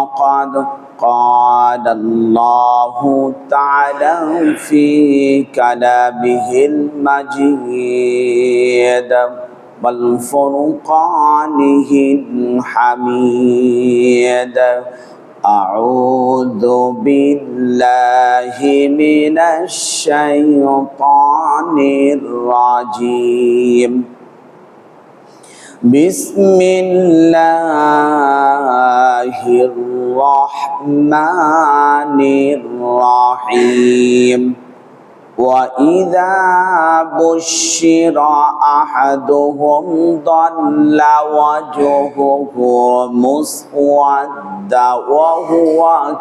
قد قال الله تعالى في كلامه المجيد والفرقانه الحميد أعوذ بالله من الشيطان الرجيم بسم الله الرحمن الرحيم وإذا بشر أحدهم ظل وجهه مسودا وهو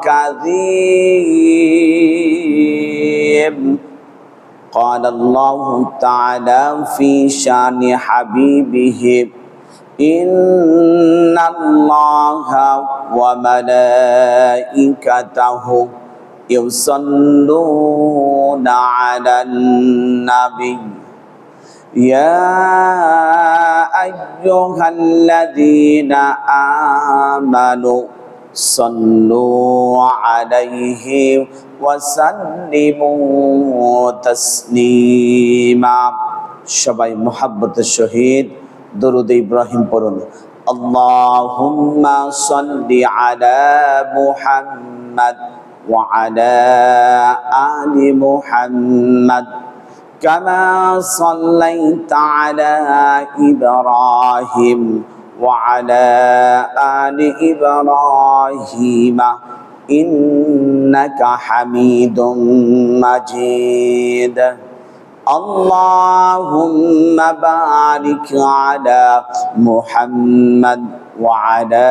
كظيم قال الله تعالى في شأن حبيبه إن الله وملائكته يصلون على النبي يا أيها الذين آمنوا صلوا عليه وسلموا تسليما সবাই মুহাব্বতের সহিত দরুদ ইব্রাহিম পড়ুন আল্লাহুম্মা সাল্লি আলা মুহাম্মাদ وعلى آل محمد كما صليت على إبراهيم وعلى آل إبراهيم إنك حميد مجيد اللهم بارك على محمد وعلى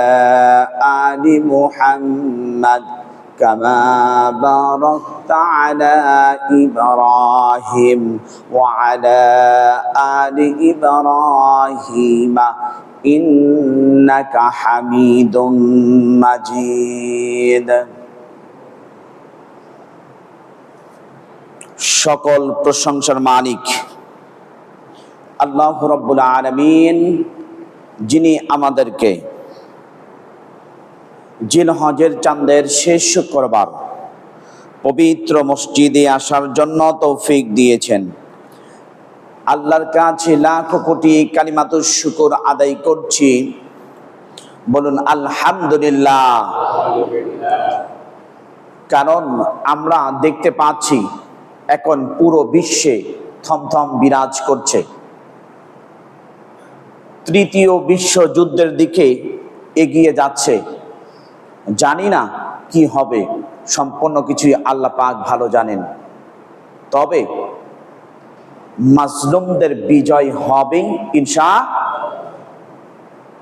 آل محمد كما باركت على إبراهيم وعلى آل إبراهيم إنك حميد مجيد সকল প্রশংসার মালিক আল্লাহ রাব্বুল আলামিন, যিনি আমাদেরকে জিলহজের চাঁদের শেষ শুক্রবার পবিত্র মসজিদে আসার জন্য তৌফিক দিয়েছেন। আল্লাহর কাছে লাখো কোটি কালিমাতুশ শুকর আদায় করছি, বলুন আলহামদুলিল্লাহ। কারণ আমরা দেখতে পাচ্ছি এখন পুরো বিশ্বে থমথম বিরাজ করছে, তৃতীয় বিশ্বযুদ্ধের দিকে এগিয়ে যাচ্ছে। জানি না কি হবে, সম্পূর্ণ কিছুই আল্লাহ পাক ভালো জানেন। তবে মাজলুমদের বিজয় হবে ইনশাআল্লাহ।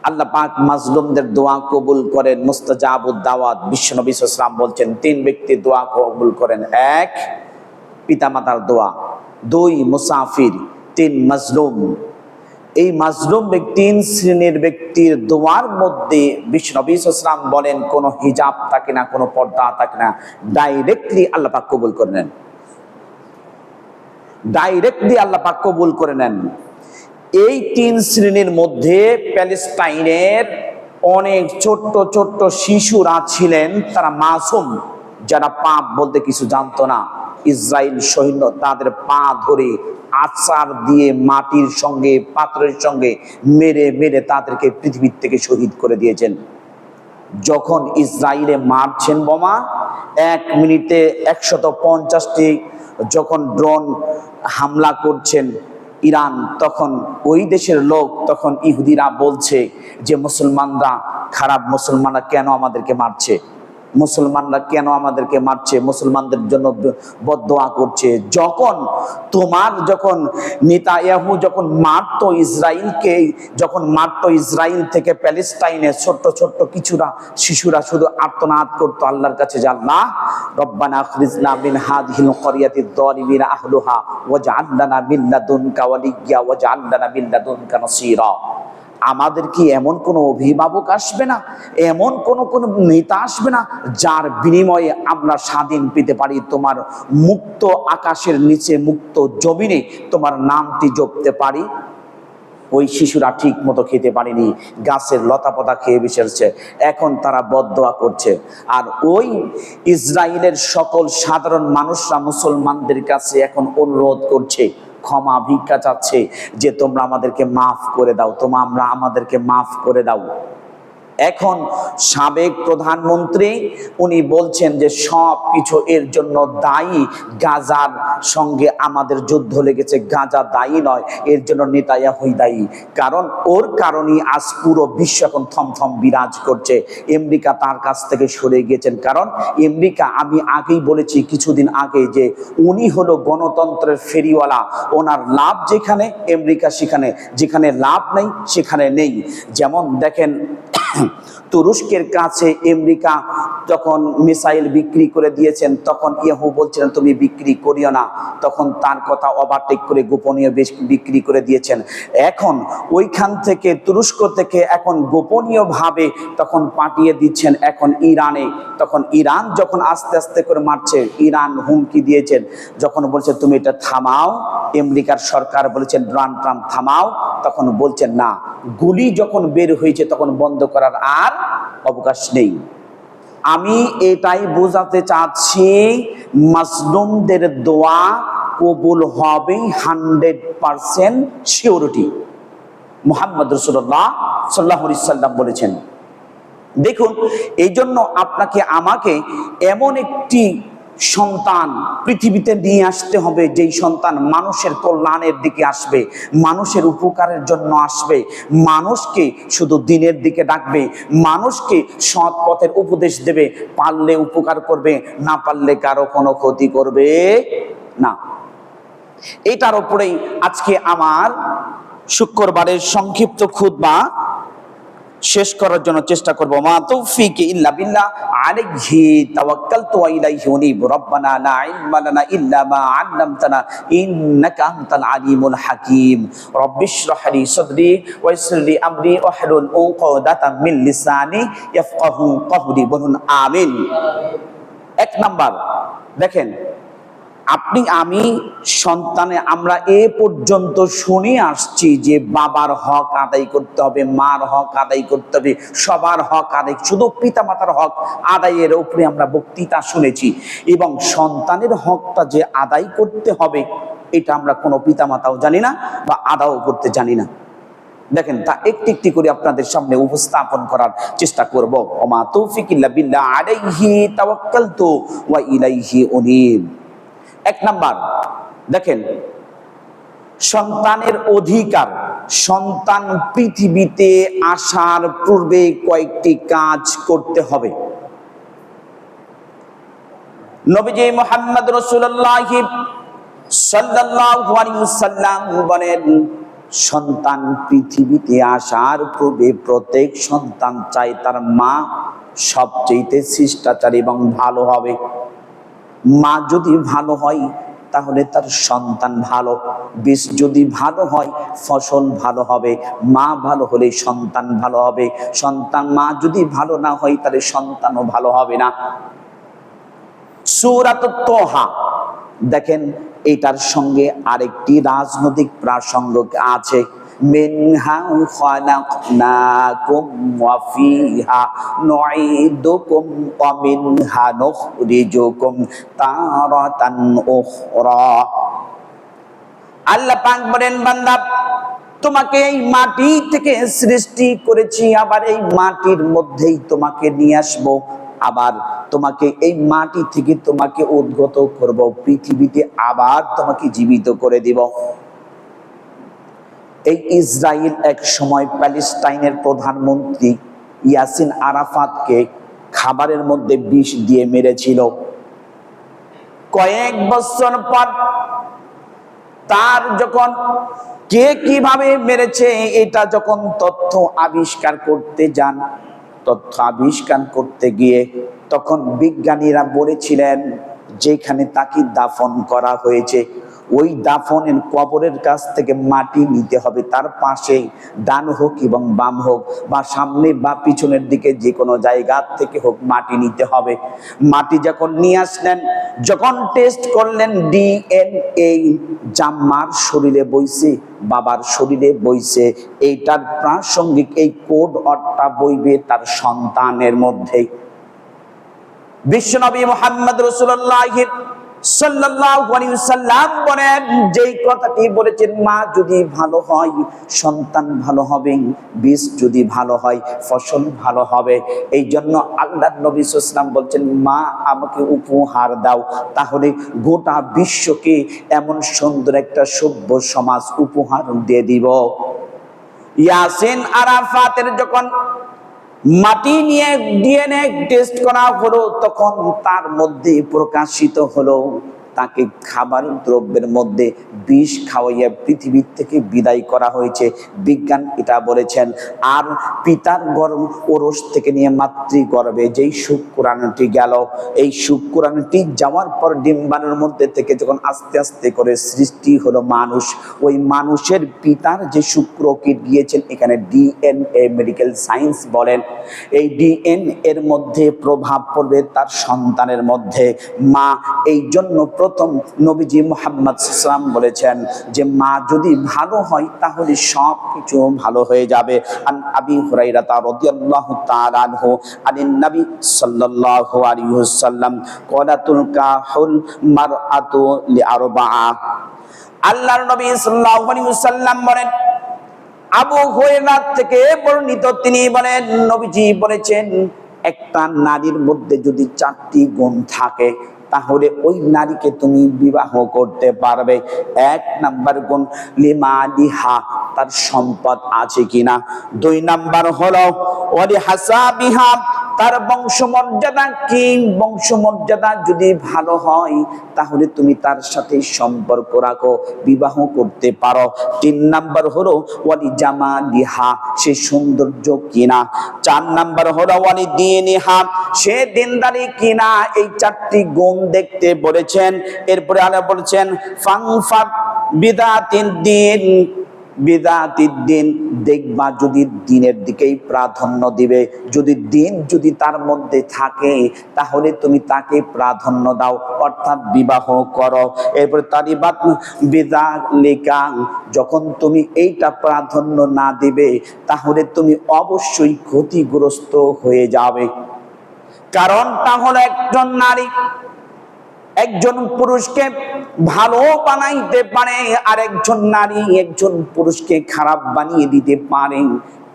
আল্লাহ পাক মাজলুমদের দোয়া কবুল করেন, মুস্তাজাবুদ দাওয়াত। বিশ্বনবী সাল্লাল্লাহু আলাইহি ওয়াসাল্লাম বলছেন, তিন ব্যক্তি দোয়া কবুল করেন: এক, পিতামাতার দোয়া; দুই, মুসাফির; তিন, মাজলুম। এই মাজলুম তিন শ্রেণীর ব্যক্তির দোয়ার মধ্যে বিশ্বনবী সাল্লাল্লাহু আলাইহি ওয়াসাল্লাম বলেন কোনো হিজাব থাকে না, কোনো পর্দা থাকে না, ডাইরেক্টলি আল্লাহ পাক কবুল করে নেন, ডাইরেক্টলি আল্লাহ পাক কবুল করে নেন। এই তিন শ্রেণীর মধ্যে প্যালেস্টাইনের অনেক ছোট্ট ছোট্ট শিশুরা ছিলেন, তারা মাসুম, যারা পাপ বলতে কিছু জানতো না। ইসরায়েল সৈন্য তাদের পা ধরে আছাড় দিয়ে মাটির সঙ্গে পাথরের সঙ্গে মেরে মেরে তাদেরকে পৃথিবীর থেকে শহীদ করে দিয়েছেন। যখন ইসরায়েলে মারছেন বোমা, 1 মিনিটে 150টি যখন ড্রোন হামলা করছেন ইরান, তখন ওই দেশের লোক, তখন ইহুদিরা বলছে যে মুসলমানরা খারাপ, মুসলমানরা কেন আমাদেরকে মারছে, মুসলমানরা কেন আমাদেরকে মারছে, মুসলমানদের জন্য বদদোয়া করছে। যখন নেতানিয়াহু যখন মারতো ইসরায়েলকে, যখন মারতো ইসরায়েল থেকে প্যালেস্টাইনে ছোট্ট ছোট্ট কিছুরা শিশুরা শুধু আর্তনাদ করতো আল্লাহর কাছে, যে আল্লাহ রব্বানা আখরিজনা মিন হাযিহিল ক্বরিয়াতিদ যালিমিনা আহলুহা ওয়াজআল লানা মিন লাদুনকা ওয়ালিয়্যা ওয়াজআল লানা মিন লাদুনকা নাসীরা। আমাদের কি এমন কোনো অভিভাবক আসবে না, এমন কোন নেতা আসবে না যার বিনিময়ে আমরা স্বাধীন পেতে পারি, তোমার মুক্ত আকাশের নিচে মুক্ত জমিনে তোমার নামটি জপতে পারি? ওই শিশুরা ঠিক মতো খেতে পারেনি, গাছের লতাপাতা খেয়ে বসেছে, এখন তারা বদদোয়া করছে। আর ওই ইসরায়েলের সকল সাধারণ মানুষরা মুসলমানদের কাছে এখন অনুরোধ করছে, ক্ষমা ভিক্ষা চাচ্ছে যে তোমরা আমাদেরকে মাফ করে দাও, তোমরা আমাদেরকে মাফ করে দাও। এখন সাবেক প্রধানমন্ত্রী উনি বলছেন যে সব কিছু এর জন্য দায়ী গাজার সঙ্গে আমাদের যুদ্ধ লেগেছে, গাজা দায়ী নয়, এর জন্য নেতানিয়াহুই দায়ী। কারণ ওর কারণেই আজ পুরো বিশ্ব এখন থমথম বিরাজ করছে। আমেরিকা তার কাছ থেকে সরে গিয়েছেন, কারণ আমেরিকা, আমি আগেই বলেছি কিছুদিন আগে, যে উনি হলো গণতন্ত্রের ফেরিওয়ালা। ওনার লাভ যেখানে আমেরিকা সেখানে, যেখানে লাভ নেই সেখানে নেই। যেমন দেখেন তুরস্কের কাছে আমেরিকা যখন মিসাইল বিক্রি করে দিয়েছেন, তখন ইয়াহু বলছিলেন তুমি বিক্রি করিও না, তখন তার কথা ওভারটেক করে গোপনীয় বিক্রি করে দিয়েছেন। এখন ওইখান থেকে তুরস্ক থেকে এখন গোপনীয়ভাবে তখন পাঠিয়ে দিচ্ছেন এখন ইরানে। তখন ইরান যখন আস্তে আস্তে করে মারছে, ইরান হুমকি দিয়েছেন, যখন বলছে তুমি এটা থামাও, আমেরিকার সরকার বলেছেন ডোনাল্ড ট্রাম্প থামাও, তখন বলছেন না, গুলি যখন বের হয়েছে তখন বন্ধ করার আর অবকাশ নেই। আমি এটাই বোঝাতে চাচ্ছি, মাজলুমদের দোয়া কবুল হবে 100% সিওরিটি। মুহাম্মদ রাসূলুল্লাহ সাল্লাল্লাহু আলাইহি সাল্লাম বলেছেন। দেখুন, এই জন্য আপনাকে আমাকে এমন একটি সন্তান পৃথিবীতে নিয়ে আসতে হবে, যেই সন্তান মানুষের কল্যাণের দিকে আসবে, মানুষের উপকারের জন্য আসবে, মানুষকে শুধু দিনের দিকে ডাকবে, মানুষকে সৎ পথের উপদেশ দেবে, পারলে উপকার করবে, না পারলে কারো কোনো ক্ষতি করবে না। এটার উপরেই আজকে আমার শুক্রবারের সংক্ষিপ্ত খুতবা শেষ করার জন্য চেষ্টা করব। মা তৌফিকি ইল্লা বিল্লাহ, আলাইহি তাওয়াক্কালতু ওয়া ইলাইহি উনীব। রব্বানা লা ইলমা লানা ইল্লা মা আল্লামতানা ইন্নাকা আনতাল আলিমুল হাকীম। রব্বিশরাহ লি সাদরি ওয়া ইয়াসসির লি আমরি ওয়াহলুল উকদাতাম মিন লিসানি ইয়াফকাহু কওলি। বলুন আমিন। এক নাম্বার, দেখেন, আপনি আমি সন্তানে আমরা এ পর্যন্ত শুনে আসছি যে বাবার হক আদায় করতে হবে, মার হক আদায় করতে হবে, সবার হক আদায়, শুধু পিতামাতার হক আদায়ের উপরে আমরা বক্তৃতা শুনেছি। এবং সন্তানের হকটা যে আদায় করতে হবে এটা আমরা কোনো পিতামাতাও জানি না বা আদাও করতে জানি না। দেখেন, তা একটি একটি করে আপনাদের সামনে উপস্থাপন করার চেষ্টা করব। ওমা তৌফিক ইল্লা বিল্লাহ, আলাইহি তাওয়াক্কালতু ওয়া ইলাইহি উনীব। এক নাম্বার, দেখেন, সন্তানের অধিকার। সন্তান পৃথিবীতে আসার পূর্বে কয়েকটি কাজ করতে হবে। নবীজি মুহাম্মদ রাসূলুল্লাহ সাল্লাল্লাহু আলাইহি ওয়াসাল্লাম বলেন, সন্তান পৃথিবীতে আসার পূর্বে প্রত্যেক সন্তান চায় তার মা সবচেয়ে শিষ্টাচারী এবং ভালো হবে। মা যদি ভালো হয় তাহলে তার সন্তান ভালো, বীজ যদি ভালো হয় ফসল ভালো হবে। মা ভালো হলে সন্তান ভালো হবে, মা যদি ভালো না হয় তাহলে সন্তানও ভালো হবে না। সূরাতুত তাহা, দেখেন, এটার সঙ্গে আরেকটি রাজনৈতিক প্রাসঙ্গ আছে। মিনহা খালাকনাকুম ওয়া ফিহা নুঈদুকুম ওয়া মিনহা নুখরিজুকুম তারাতান উখরা। আল্লাহ পাক বলেন, বান্দা, তোমাকে এই মাটি থেকে সৃষ্টি করেছি, আবার এই মাটির মধ্যেই তোমাকে নিয়ে আসবো, আবার তোমাকে এই মাটি থেকে তোমাকে উদ্গত করব, পৃথিবীতে আবার তোমাকে জীবিত করে দিব। এই ইসরায়েল এক সময় প্যালেস্টাইনের প্রধানমন্ত্রী ইয়াসির আরাফাতকে খাবারের মধ্যে বিষ দিয়ে মেরেছিল। কয়েক বছর পর তার যখন কে কিভাবে মেরেছে এটা যখন তথ্য আবিষ্কার করতে যান, তথ্য আবিষ্কার করতে গিয়ে তখন বিজ্ঞানীরা বলেছিলেন যেখানে তাকে দাফন করা হয়েছে ওই দাফনের কবরের কাছ থেকে মাটি নিতে হবে, তার পাশে ডান হোক এবং বাম হোক বা সামনে বা পিছনের দিকে যে কোনো জায়গা থেকে হোক মাটি নিতে হবে। মাটি যখন নিয়ে আসলেন, যখন টেস্ট করলেন ডিএনএ জাম্মার শরীরে বইছে, বাবার শরীরে বইছে, এইটার প্রাসঙ্গিক এই কোড অর্থটা বইবে তার সন্তানের মধ্যে। বিশ্বনবী মুহাম্মদ রাসূলুল্লাহ সাল্লাল্লাহু আলাইহি ওয়াসাল্লাম বলেন, যেই কথাটি বলেছেন, মা যদি ভালো হয় সন্তান ভালো হবে, বীজ যদি ভালো হয় ফসল ভালো হবে। এই জন্য আল্লাহর নবী সাল্লাল্লাহু আলাইহি ওয়াসাল্লাম বলছেন, মা আমাকে উপহার দাও, তাহলে গোটা বিশ্বকে এমন সুন্দর একটা সভ্য সমাজ উপহার দিয়ে দিব। ইয়াসিন আরাফাতের যখন মাটি নিয়ে ডিএনএ টেস্ট করা হলো, তখন তার মধ্যে প্রকাশিত হলো তাকে খাবার দ্রব্যের মধ্যে বিষ খাওয়াইয়া পৃথিবীর থেকে বিদায় করা হয়েছে। বিজ্ঞান এটা বলেছেন। আর পিতার গর্ভ ওরস থেকে নিয়ে মাতৃগর্ভে যেই শুক্রাণুটি গেল, এই শুক্রাণুটি যাওয়ার পর ডিম্বাণুর মধ্যে থেকে যখন আস্তে আস্তে করে সৃষ্টি হলো মানুষ, ওই মানুষের পিতার যে শুক্রকিট গিয়েছেন, এখানে ডিএনএ মেডিকেল সায়েন্স বলেন, এই ডিএনএ এর মধ্যে প্রভাব পড়বে তার সন্তানের মধ্যে। মা এই জন্য প্রথম নবীজি মুহাম্মদ সাল্লাল্লাহু আলাইহি ওয়াসাল্লাম বলেছেন যে মা যদি ভালো হয় তাহলে সব কিছু ভালো হয়ে যাবে। আন আবি হুরায়রা রাদিয়াল্লাহু তাআলা আনহু আনিন নবী সাল্লাল্লাহু আলাইহি ওয়াসাল্লাম ক্বালাতুল কাহুল মারআতু লিআরবাআ। আল্লাহর নবী সাল্লাল্লাহু আলাইহি ওয়াসাল্লাম বলেন, আবু হুরায়রা থেকে বর্ণিত, তিনি বলেন নবীজি বলেছেন, একটা নারীর মধ্যে যদি 4টি গুণ থাকে তাহলে ওই নারীকে তুমি বিবাহ করতে পারবে। 1 নাম্বার গুণ লিমালিহা, তার সম্পদ আছে কিনা। 2 নাম্বার হলো ওয়ালি হাসাবিহা, তার বংশমর্যাদা কি, বংশমর্যাদা যদি ভালো হয় তাহলে তুমি তার সাথে সম্পর্ক রাখো, বিবাহ করতে পারো। 3 নাম্বার হলো ওয়ালি জামালিহা, সে সৌন্দর্য কিনা। 4 নাম্বার হলো ওয়ালি দীনিহা, সে দিনদারি কিনা। এই 4টি গুণ দেখতে বলেছেন। এরপরে আল্লাহ বলেছেন ফাংফাক বিদাতিন দিন, বিদাতির দিন, দেখবা যদি দিনের দিকেই প্রাধান্য দিবে, যদি দিন যদি তার মধ্যে থাকে তাহলে তুমি তাকে প্রাধান্য দাও, অর্থাৎ বিবাহ করো। এরপরে তারিবাত বিযালিকা, যখন তুমি এইটা প্রাধান্য না দিবে তাহলে তুমি অবশ্যই ক্ষতিগ্রস্ত হয়ে যাবে। কারণটা হলো একজন নারী একজন পুরুষকে ভালো বানাইতে পারে, আর একজন নারী একজন পুরুষকে খারাপ বানিয়ে দিতে পারে।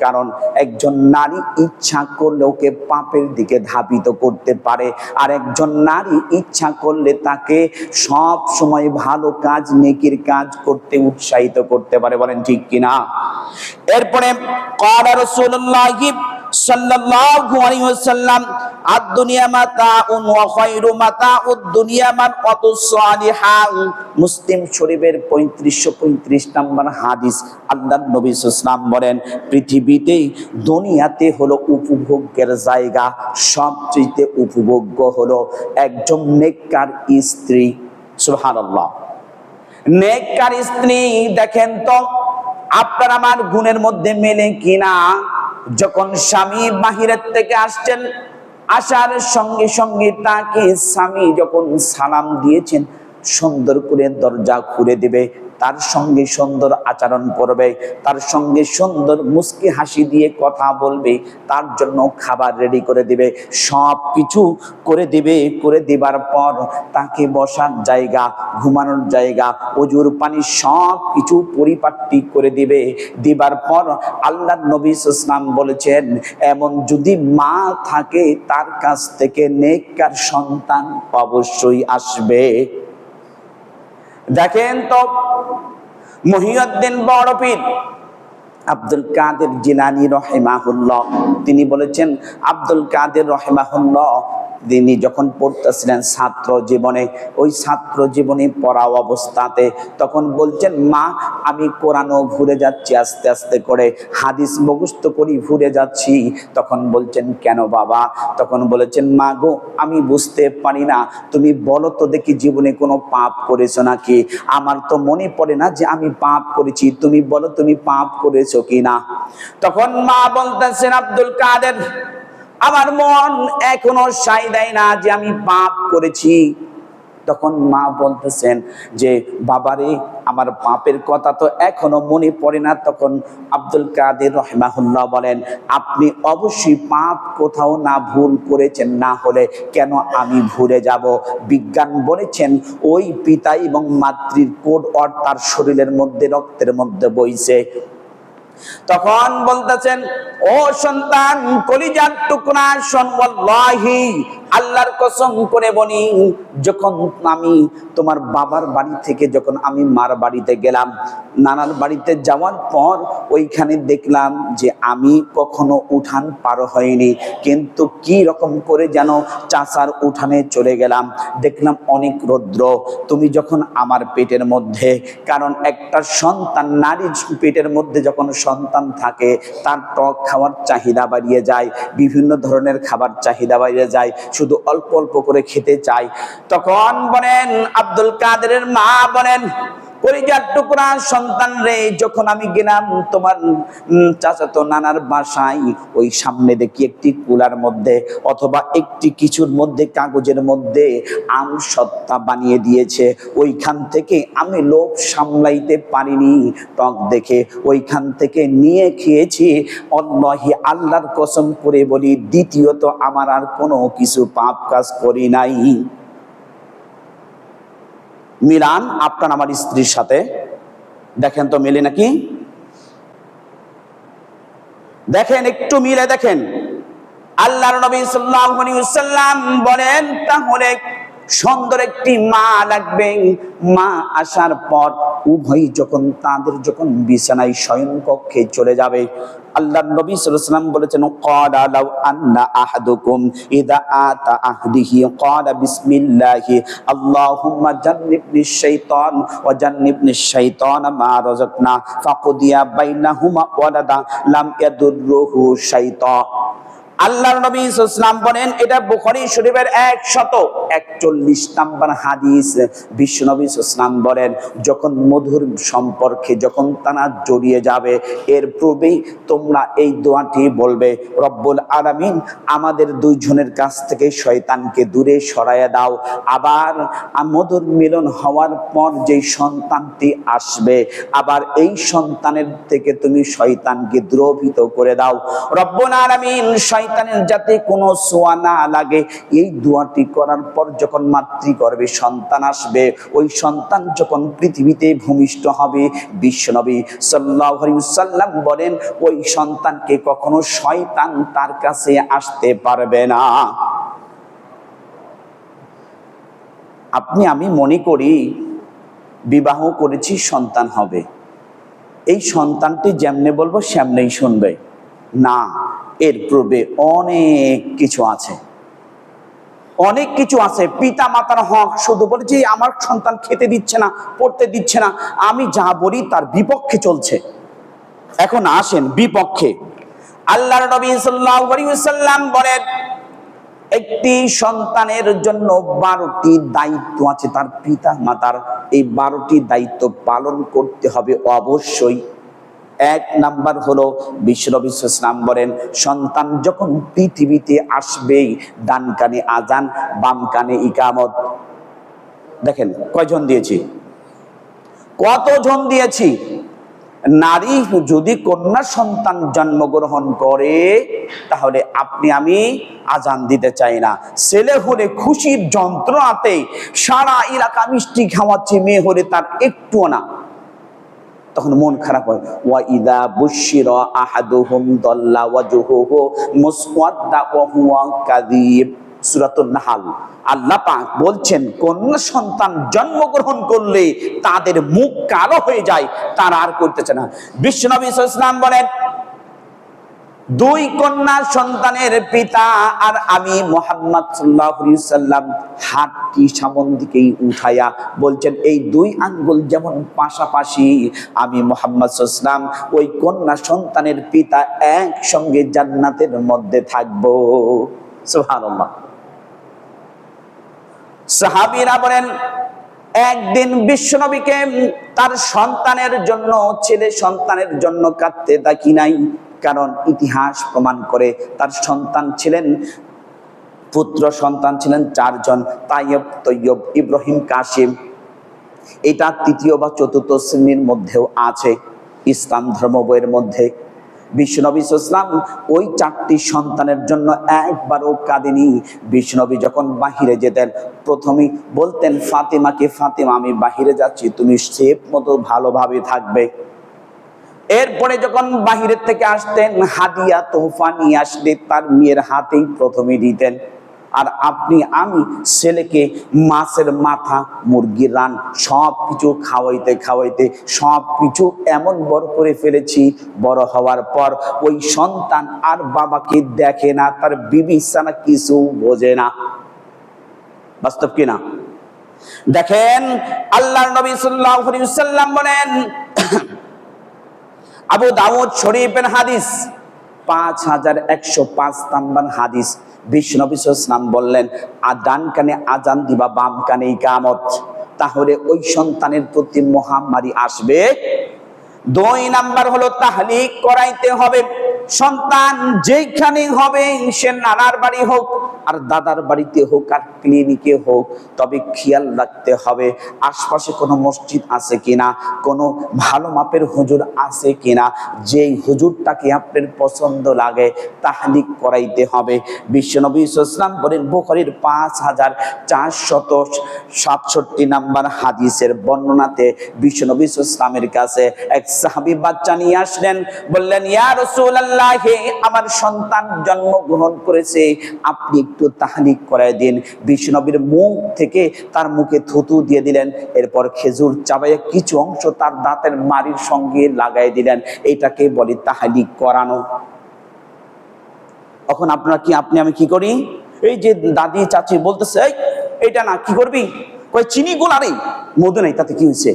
কারণ একজন নারী ইচ্ছা করলে ওকে পাপের দিকে ধাবিত করতে পারে, আর একজন নারী ইচ্ছা করলে তাকে সব সময় ভালো কাজ, নেকির কাজ করতে উৎসাহিত করতে পারে। বলেন ঠিক কিনা? এরপরে ক্বালা রাসূলুল্লাহ সাল্লাল্লাহু আলাইহি ওয়াসাল্লাম, আদ-দুনিয়া মাতাউন ওয়া খায়রু মাতাউদ দুনিয়া মারআতুস সালিহা। মুসলিম শরীফের 3535 নম্বর হাদিস। আল্লাহর নবী সাল্লাল্লাহু আলাইহি ওয়াসাল্লাম বলেন, পৃথিবীতে দুনিয়াতে হলো উপভোগের জায়গা, সবচেয়ে উপভোগ্য হলো একজন নেককার স্ত্রী। সুবহানাল্লাহ, নেককার স্ত্রী। দেখেন তো আপনার আমার গুণের মধ্যে মেলে কিনা। যখন স্বামী বাহিরের থেকে আসছেন, আসার সঙ্গে সঙ্গে তাকে স্বামী যখন সালাম দিয়েছেন, সুন্দর করে দরজা খুলে দিবে, তার সঙ্গে সুন্দর আচরণ করবে, তার সঙ্গে সুন্দর মুস্কি হাসি দিয়ে কথা বলবে, তার জন্য খাবার রেডি করে দিবে, সব কিছু করে দিবে। করে দিবার পর তাকে বসার জায়গা, ঘুমানোর জায়গা, ওজুর পানি সব কিছু পরিপাটি করে দিবে। দিবার পর আল্লাহর নবী সাল্লাল্লাহু আলাইহি ওয়াসাল্লাম বলেছেন, এমন যদি মা থাকে তার কাছ থেকে নেককার সন্তান অবশ্যই আসবে। দেখেন তো মুহিউদ্দিন বড় পীর আব্দুল কাদের জিলানী রাহিমাহুল্লাহ, তিনি বলেছেন, আব্দুল কাদের রাহিমাহুল্লাহ তিনি যখন পড়তেছিলেন ছাত্র জীবনে, ওই ছাত্র জীবনে পড়া অবস্থাতে তখন বলছেন, মা আমি কোরআনও ভুলে যাচ্ছি, আস্তে আস্তে করে হাদিস মুখস্থ করি ভুলে যাচ্ছি। তখন বলছেন, কেন বাবা? তখন বলেছেন, মা গো আমি বুঝতে পারি না, তুমি বলো তো দেখি জীবনে কোনো পাপ করেছো নাকি? আমার তো মনে পড়ে না যে আমি পাপ করেছি, তুমি বলো তুমি পাপ করেছো কিনা। তখন মা বলতেছেন, আব্দুল কাদের আমার মন এখনো সায় দেয় না যে আমি পাপ করেছি। তখন মা বলতেছেন যে বাবারে আমার পাপের কথা তো এখনো মনে পড়ে না। তখন আব্দুল কাদের রহমাহুল্লাহ বলেন, আপনি অবশ্যই পাপ কোথাও না ভুল করেছেন, না হলে কেন আমি ভুলে যাব? বিজ্ঞান বলেছেন ওই পিতা এবং মাতৃর কোড তার শরীরের মধ্যে রক্তের মধ্যে বইছে। তখন বলতেছেন, ও সন্তান কলিজার টুকরা শোন, ওয়াল্লাহি আল্লাহর কসম করে বলি, যখন আমি তোমার বাবার বাড়ি থেকে যখন আমি মার বাড়িতে গেলাম, নানার বাড়িতে যাওয়ার পর ওইখানে দেখলাম যে আমি কখনো উঠান পার হয়নি, কিন্তু কি রকম করে যেন চাচার উঠানে চলে গেলাম, দেখলাম অনেক রৌদ্র। তুমি যখন আমার পেটের মধ্যে, কারণ একটা সন্তান নারীর পেটের মধ্যে যখন সন্তান থাকে তার টক খাওয়ার চাহিদা বাড়িয়ে যায়, বিভিন্ন ধরনের খাবার চাহিদা বাড়িয়ে যায়, শুধু অল্প অল্প করে খেতে চায়। তখন বলেন আব্দুল কাদেরের মা বলেন, কলিজার টুকরা সন্তান রে, যখন আমি গেলাম তোমার চাচাতো নানার বাসায়, ওই সামনে দেখি একটি কুলার মধ্যে অথবা একটি কিছুর মধ্যে কাগজের মধ্যে আম সত্তা বানিয়ে দিয়েছে। ওইখান থেকে আমি লোভ সামলাইতে পারিনি, টক দেখে ওইখান থেকে নিয়ে খেয়েছি। অল্লাহি আল্লাহর কসম করে বলি, দ্বিতীয়ত আমার আর কোনো কিছু পাপ কাজ করি নাই। মিলান আপনার আমার স্ত্রীর সাথে, দেখেন তো মিলে নাকি? দেখেন একটু মিলে দেখেন। আল্লাহর নবী সাল্লাল্লাহু আলাইহি ওয়াসাল্লাম বলেন, তাহলে সুন্দর একটি মা লাগবে। মা আসার পর উভয় যখন তাদের যখন বিছানায় শয়ন কক্ষে চলে যাবে, আল্লাহর নবী সাল্লাল্লাহু আলাইহি ওয়াসাল্লাম বলেছেন, ক্বালা লাউ আন্না আহাদুকুম ইযা আতা আহদিহি ক্বালা বিসমিল্লাহি আল্লাহুম্মা জান্নিবনিশ শাইতান ওয়া জান্নিবনিশ শাইতানা মা রাযাকনা ফাকুদিয়া বাইনাহুমা ওয়ালাদা লাম ইয়াদুররুহু শাইতান। আল্লাহর নবী সাল্লাল্লাহু আলাইহি ওয়াসাল্লাম বলেন, এটা বুখারী শরীফের 141 নম্বর হাদিস। বিশ্ব নবী সাল্লাল্লাহু আলাইহি ওয়াসাল্লাম বলেন, যখন মধুর সম্পর্কে যখন তারা জড়িয়ে যাবে, এর পূর্বেই তোমরা এই দোয়াটি বলবে, রব্বুল আলামিন আমাদের দুইজনের কাছ থেকে শয়তানকে দূরে সরাইয়া দাও। আবার মধুর মিলন হওয়ার পর যেই সন্তানটি আসবে, আবার এই সন্তানের থেকে তুমি শয়তানকে দ্রবীত করে দাও। রব্বুল আলামিন শয়তানের যাতে কোনো ছোঁয়া না লাগে, এই দোয়াটি করার পর যখন মাতৃগর্ভে সন্তান আসবে, ওই সন্তান যখন পৃথিবীতে ভূমিষ্ঠ হবে, বিশ্বনবী সাল্লাল্লাহু আলাইহি ওয়াসাল্লাম বলেন, ওই সন্তানকে কখনো শয়তান তার কাছে আসতে পারবে না। আপনি আমি মনে করি বিবাহ করেছি, সন্তান হবে, এই সন্তানটি যেমনে বলবো সেমনেই শুনবে না। এর পূর্বে অনেক কিছু আছে, অনেক কিছু আছে। পিতা মাতার হক শুধু বলেছি আমার সন্তান খেতে দিচ্ছে না, পড়তে দিচ্ছে না, আমি যা বলি তার বিপক্ষে চলছে। এখন আসেন বিপক্ষে। আল্লাহর নবী সাল্লাল্লাহু আলাইহি ওয়াসাল্লাম বলেন, একটি সন্তানের জন্য 12টি দায়িত্ব আছে তার পিতা মাতার। এই 12টি দায়িত্ব পালন করতে হবে অবশ্যই। 1 নাম্বার হলো, বিশ্বনবী সাল্লাল্লাহু আলাইহি ওয়াসাল্লাম বলেন, সন্তান যখন পৃথিবীতে আসবেই ডান কানে আজান, বাম কানে ইকামত। দেখেন কয়জন দিয়েছি, কতজন দিয়েছি। নারী যদি কন্যা সন্তান জন্মগ্রহণ করে, তাহলে আপনি আমি আজান দিতে চাই না। ছেলে হলে খুশির যন্ত্রণাতে সারা এলাকা মিষ্টি খাওয়াচ্ছে, মেয়ে হলে তার একটুও না, তখন মন খারাপ হয়। ওয়া ইদা বুশিরা আহাদুহুম দাল্লা ওয়াজহুহু মুসওয়াদ্দা ওয়া হুয়া কাযীব। সূরাতুন নাহল। আল্লাহ পাক বলছেন, কন্যা সন্তান জন্মগ্রহণ করলে তাদের মুখ কালো হয়ে যায়, তারা আর করতেছে না। বিশ্বনবী সাল্লাল্লাহু আলাইহি ওয়াসাল্লাম বলেন, দুই কন্যা সন্তানের পিতা আর আমি মুহাম্মদ সাল্লাল্লাহু আলাইহি সাল্লাম হাতটি সামন দিকেই উঠাইয়া বলছেন, এই দুই আঙ্গুল যেমন পাশাপাশি, আমি মুহাম্মদ সাল্লাল্লাহু আলাইহি সাল্লাম ওই কন্যা সন্তানের পিতা একসঙ্গে জান্নাতের মধ্যে থাকবো। সুবহানাল্লাহ। সাহাবীরা বলেন, একদিন বিশ্বনবীকে তার সন্তানের জন্য, ছেলে সন্তানের জন্য কাঁদতে দেখি নাই। কারণ ইতিহাস প্রমাণ করে তার সন্তান ছিলেন, পুত্র সন্তান ছিলেন চারজন, তাইয়্যিব, তৈয়ব, ইব্রাহিম, কাসিম। এটা তৃতীয় বা চতুর্থ শ্রেণীর মধ্যেও আছে ইসলাম ধর্ম বইয়ের মধ্যে। বিশ্বনবী সাল্লাল্লাহু আলাইহি ওয়াসাল্লাম ওই চারটি সন্তানের জন্য একবারও কাঁদেনি। বিশ্বনবী যখন বাহিরে যেতেন প্রথমেই বলতেন ফাতিমাকে, ফাতিমা আমি বাহিরে যাচ্ছি, তুমি সেফ মতো ভালোভাবে থাকবে। এরপরে যখন বাহিরের থেকে আসতেন হাদিয়া তোহফা নিয়ে আসলে তার মেয়ের হাতেই প্রথমে দিতেন। আর আপনি আমি ছেলেকে মাছের মাথা, মুরগির রান সব কিছু খাওয়াইতে খাওয়াইতে সব কিছু এমন বড় করে ফেলেছি, বড় হওয়ার পর ওই সন্তান আর বাবাকে দেখে না, তার বিবি ছাড়া কিছু বোঝে না। বাস্তব কিনা? দেখেন আল্লাহর নবী সাল্লাল্লাহু আলাইহি ওয়াসাল্লাম বলেন, আবু দাউদ শরীফের হাদিস 5105 নাম্বার হাদিস, বিশ্বনবী সাল্লাল্লাহু আলাইহি ওয়াসাল্লাম বললেন, ডান কানে আজান দিবা, বাম কানে ইকামত, তাহলে ওই সন্তানের প্রতি মহামারী আসবে। 2 নাম্বার হলো তাহলিক করাইতে হবে। সন্তান যেখানে হবে, সে নানার বাড়ি হোক আর দাদার বাড়িতে হোক আর ক্লিনিকে হোক, তবে খেয়াল রাখতে হবে আশপাশে কোনো মসজিদ আছে কিনা, কোনো ভালো মাপের হুজুর আছে কিনা, যেই হুজুরটাকে আপনার পছন্দ লাগে তাহলিক করাইতে হবে। বিশ্বনবী সাল্লাল্লাহু আলাইহি ওয়াসাল্লাম বলেন, বুখারীর 5467 নাম্বার হাদিসের বর্ণনাতে বিশ্বনবী সাল্লাল্লাহু আলাইহি ওয়াসাল্লামের কাছে এক সাহাবী বাচ্চা নিয়ে আসলেন, বললেন, ইয়া রাসূলুল্লাহ, আমার সন্তান জন্মগ্রহণ করেছে, আপনি একটু তাহলিক করায় দিন। বিশ্বনবীর মুখ থেকে তার মুখে থুতু দিয়ে দিলেন, এরপর খেজুর চাবাইয়ে কিছু অংশ তার দাঁতের মাড়ির সঙ্গে লাগাই দিলেন। এটাকে বলে তাহলিক করানো। এখন আপনারা কি, আপনি আমি কি করি? এই যে দাদি চাচি বলতেছে, এইটা না, কি করবি? কয় চিনি গোলা নেই, মধু নেই, তাতে কি হয়েছে?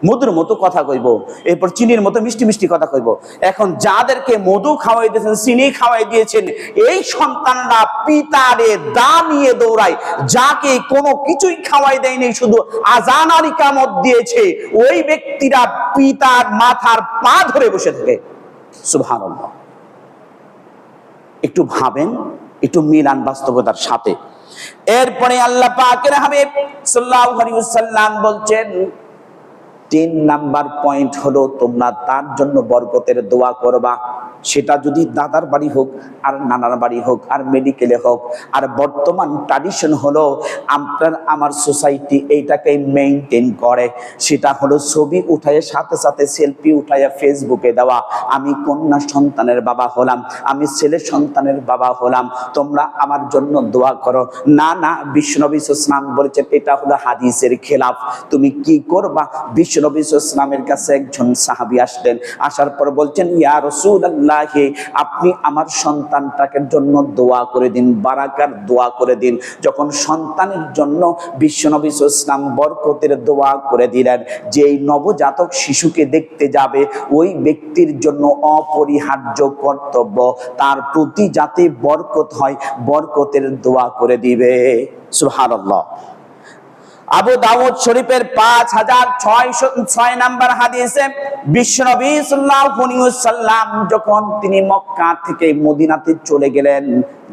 মধুর মতো কথা কইব, এরপর চিনির মতো মিষ্টি মিষ্টি কথা কইব। এখন যাদেরকে মধু খাওয়াই দিয়েছেন, চিনি খাওয়াই দিয়েছেন, এই সন্তানরা পিতারে দামিয়ে দৌড়ায়। যাকে কোনো কিছুই খাওয়াই দেয়নি, শুধু আজান আর ইকামত দিয়েছে, ওই ব্যক্তিরা পিতার মাথার পা ধরে বসে থাকে। সুবহানাল্লাহ। একটু ভাবেন, একটু মিলান বাস্তবতার সাথে। এরপরে আল্লাহ পাকের হাবিব সাল্লাল্লাহু আলাইহি ওয়াসাল্লাম বলছেন, 3 নাম্বার পয়েন্ট হলো তোমরা তার জন্য বরকতের দোয়া করবা। সেটা যদি দাদার বাড়ি হোক আর নানার বাড়ি হোক আর মেডিকেলে হোক। আর বর্তমান ট্র্যাডিশন হলো আপনার আমার সোসাইটি এইটাকে মেইনটেইন করে, সেটা হলো ছবি উঠায় সাথে সাথে সেলফি উঠাইয়া ফেসবুকে দেওয়া, আমি কন্যা সন্তানের বাবা হলাম, আমি ছেলে সন্তানের বাবা হলাম, তোমরা আমার জন্য দোয়া করো। না না, বিশ্বনবী সাল্লাল্লাহু আলাইহি ওয়াসাল্লাম বলেছেন এটা হলো হাদিসের খেলাফ। তুমি কি করবা? বিশ্বনবী সাল্লাল্লাহু আলাইহি ওয়াসাল্লামের কাছে একজন সাহাবী আসলেন, আসার পর বলছেন, ইয়া রাসূলুল্লাহ, আপনি আমার সন্তানটাকে জন্য দোয়া করে দিন, বারাকার দোয়া করে দিন। যখন সন্তানের জন্য বিশ্বনবী সাল্লাল্লাহু আলাইহি ওয়াসাল্লাম বরকতের দোয়া করে দিলেন, যেই নবজাতক শিশুকে দেখতে যাবে ওই ব্যক্তির জন্য অপরিহার্য কর্তব্য তার প্রতি যাতে বরকত হয়, বরকতের দোয়া করে দিবে। সুবহানাল্লাহ। আবু দাউদ শরীফের 5606 নাম্বার হাদিসে বিশ্বনবী সাল্লাল্লাহু আলাইহি ওয়াসাল্লাম যখন তিনি মক্কা থেকে মদিনাতে চলে গেলেন,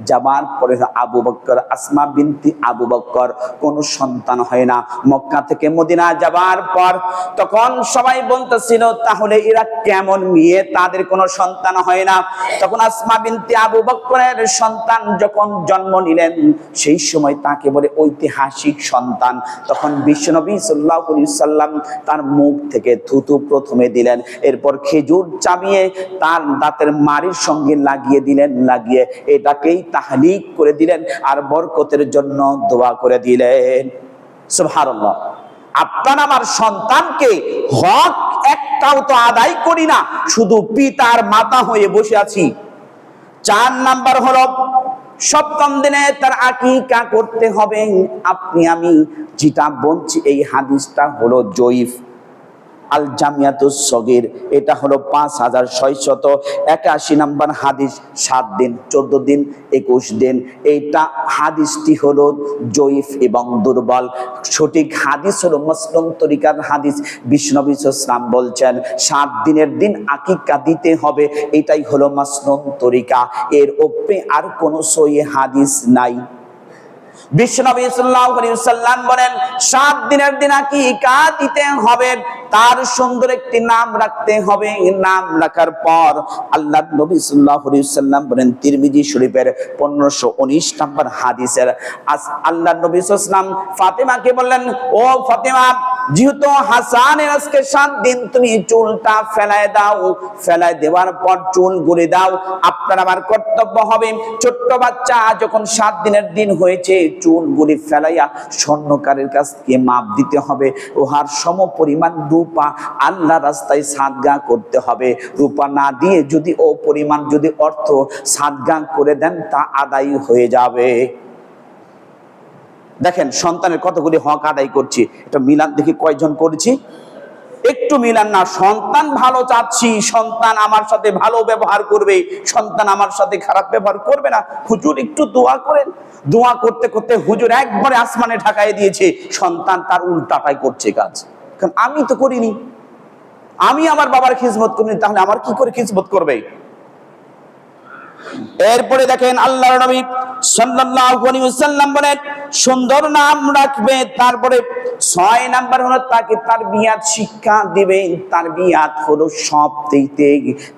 যাবার পরে আবু বকর, আসমা বিনতি আবু বকর কোনো সন্তান হয় না। মক্কা থেকে মদিনা যাবার পর তখন সবাই বলতেছিল, তাহলে এরা কেমন মেয়ে, তাদের কোনো সন্তান হয় না। তখন আসমা বিনতি আবু বকরের সন্তান যখন জন্ম নিলেন, সেই সময় তাকে বলে ঐতিহাসিক সন্তান। তখন বিশ্বনবী সাল্লাল্লাহু আলাইহি ওয়াসাল্লাম তার মুখ থেকে থুতু প্রথমে দিলেন, এরপর খেজুর চাবিয়ে তার দাঁতের মাড়ির সঙ্গে লাগিয়ে দিলেন, লাগিয়ে এটাকেই তাহলিক করে দিলেন আর বরকতের জন্য দোয়া করে দিলেন। সুবহানাল্লাহ। আপনার আমার সন্তানকে হক একটাও তো আদায় করি না, শুধু পিতার মাতা হয়ে বসে আছি। 4 নাম্বার হলো সপ্তম দিনে তার আকিকা করতে হবে। আপনি আমি যেটা বলছি এই হাদিসটা হলো জয়ীফ। আল জামিয়াতুস সগীর, এটা হলো 5681 নাম্বার হাদিস। 7 দিন, 14 দিন, 21 দিন, এইটা হাদিসটি হলো জয়ীফ এবং দুর্বল। সঠিক হাদিস হলো মুসলিম তরিকার হাদিস। বিষ্ণু ইসলাম বলছেন 7 দিনের দিন আকিকা দিতে হবে, এটাই হলো মুসলিম তরিকা। এর উপরে আর কোনো সহিহ হাদিস নাই। বিশ্বনবী সাল্লাল্লাহু আলাইহি ওয়াসাল্লাম বলেন 7 দিনের দিন আকিকা দিতে হবে, তার সুন্দর একটি নাম রাখতে হবে। নাম রাখার পর আল্লাহর নবী সাল্লাল্লাহু আলাইহি ওয়াসাল্লাম বলেন তিরমিজি শরীফের 1519 নম্বর হাদিসের, আল্লাহর নবী সাল্লাল্লাহু আলাইহি ওয়াসাল্লাম ফাতেমাকে বললেন, ও ফাতেমা, যেহেতু হাসানের আজকে 7 দিন, তুমি চুলটা ফেলায় দাও। ফেলায় দেওয়ার পর চুল গুলি দাও। আপনার আমার কর্তব্য হবে ছোট্ট বাচ্চা যখন 7 দিনের দিন হয়েছে চুলগুলি ফেলাইয়া স্বর্ণকারের কাছ থেকে মাপ দিতে হবে। ওহার সম পরিমাণ রূপা আল্লাহ রাস্তায় সাদগা করতে হবে। রূপা না দিয়ে যদি ও পরিমাণ যদি অর্থ সাদগা করে দেন তা আদায় হয়ে যাবে। দেখেন সন্তানের কতগুলি হক আদায় করছি, এটা মিলান দেখি কয়জন করেছি, একটু মিলান না। সন্তান ভালো চাচ্ছি, সন্তান আমার সাথে ভালো ব্যবহার করবে, সন্তান আমার সাথে খারাপ ব্যবহার করবে না। হুজুর একটু দোয়া করেন। দোয়া করতে করতে হুজুর একবারে আসমানে ঠাকাই দিয়েছে, সন্তান তার উল্টাটাই করছে কাজ। কারণ আমি তো করিনি, আমি আমার বাবার খিদমত করিনি, তাহলে আমার কি করে খিদমত করবে? এরপরে দেখেন আল্লাহর নবী সাল্লাল্লাহু আলাইহি ওয়াসাল্লাম বলেন সুন্দর নাম রাখবে। তারপরে 6 নাম্বার হলো তাকে তারবিয়াত শিক্ষা দিবে। তারবিয়াত হলো সব থেকে,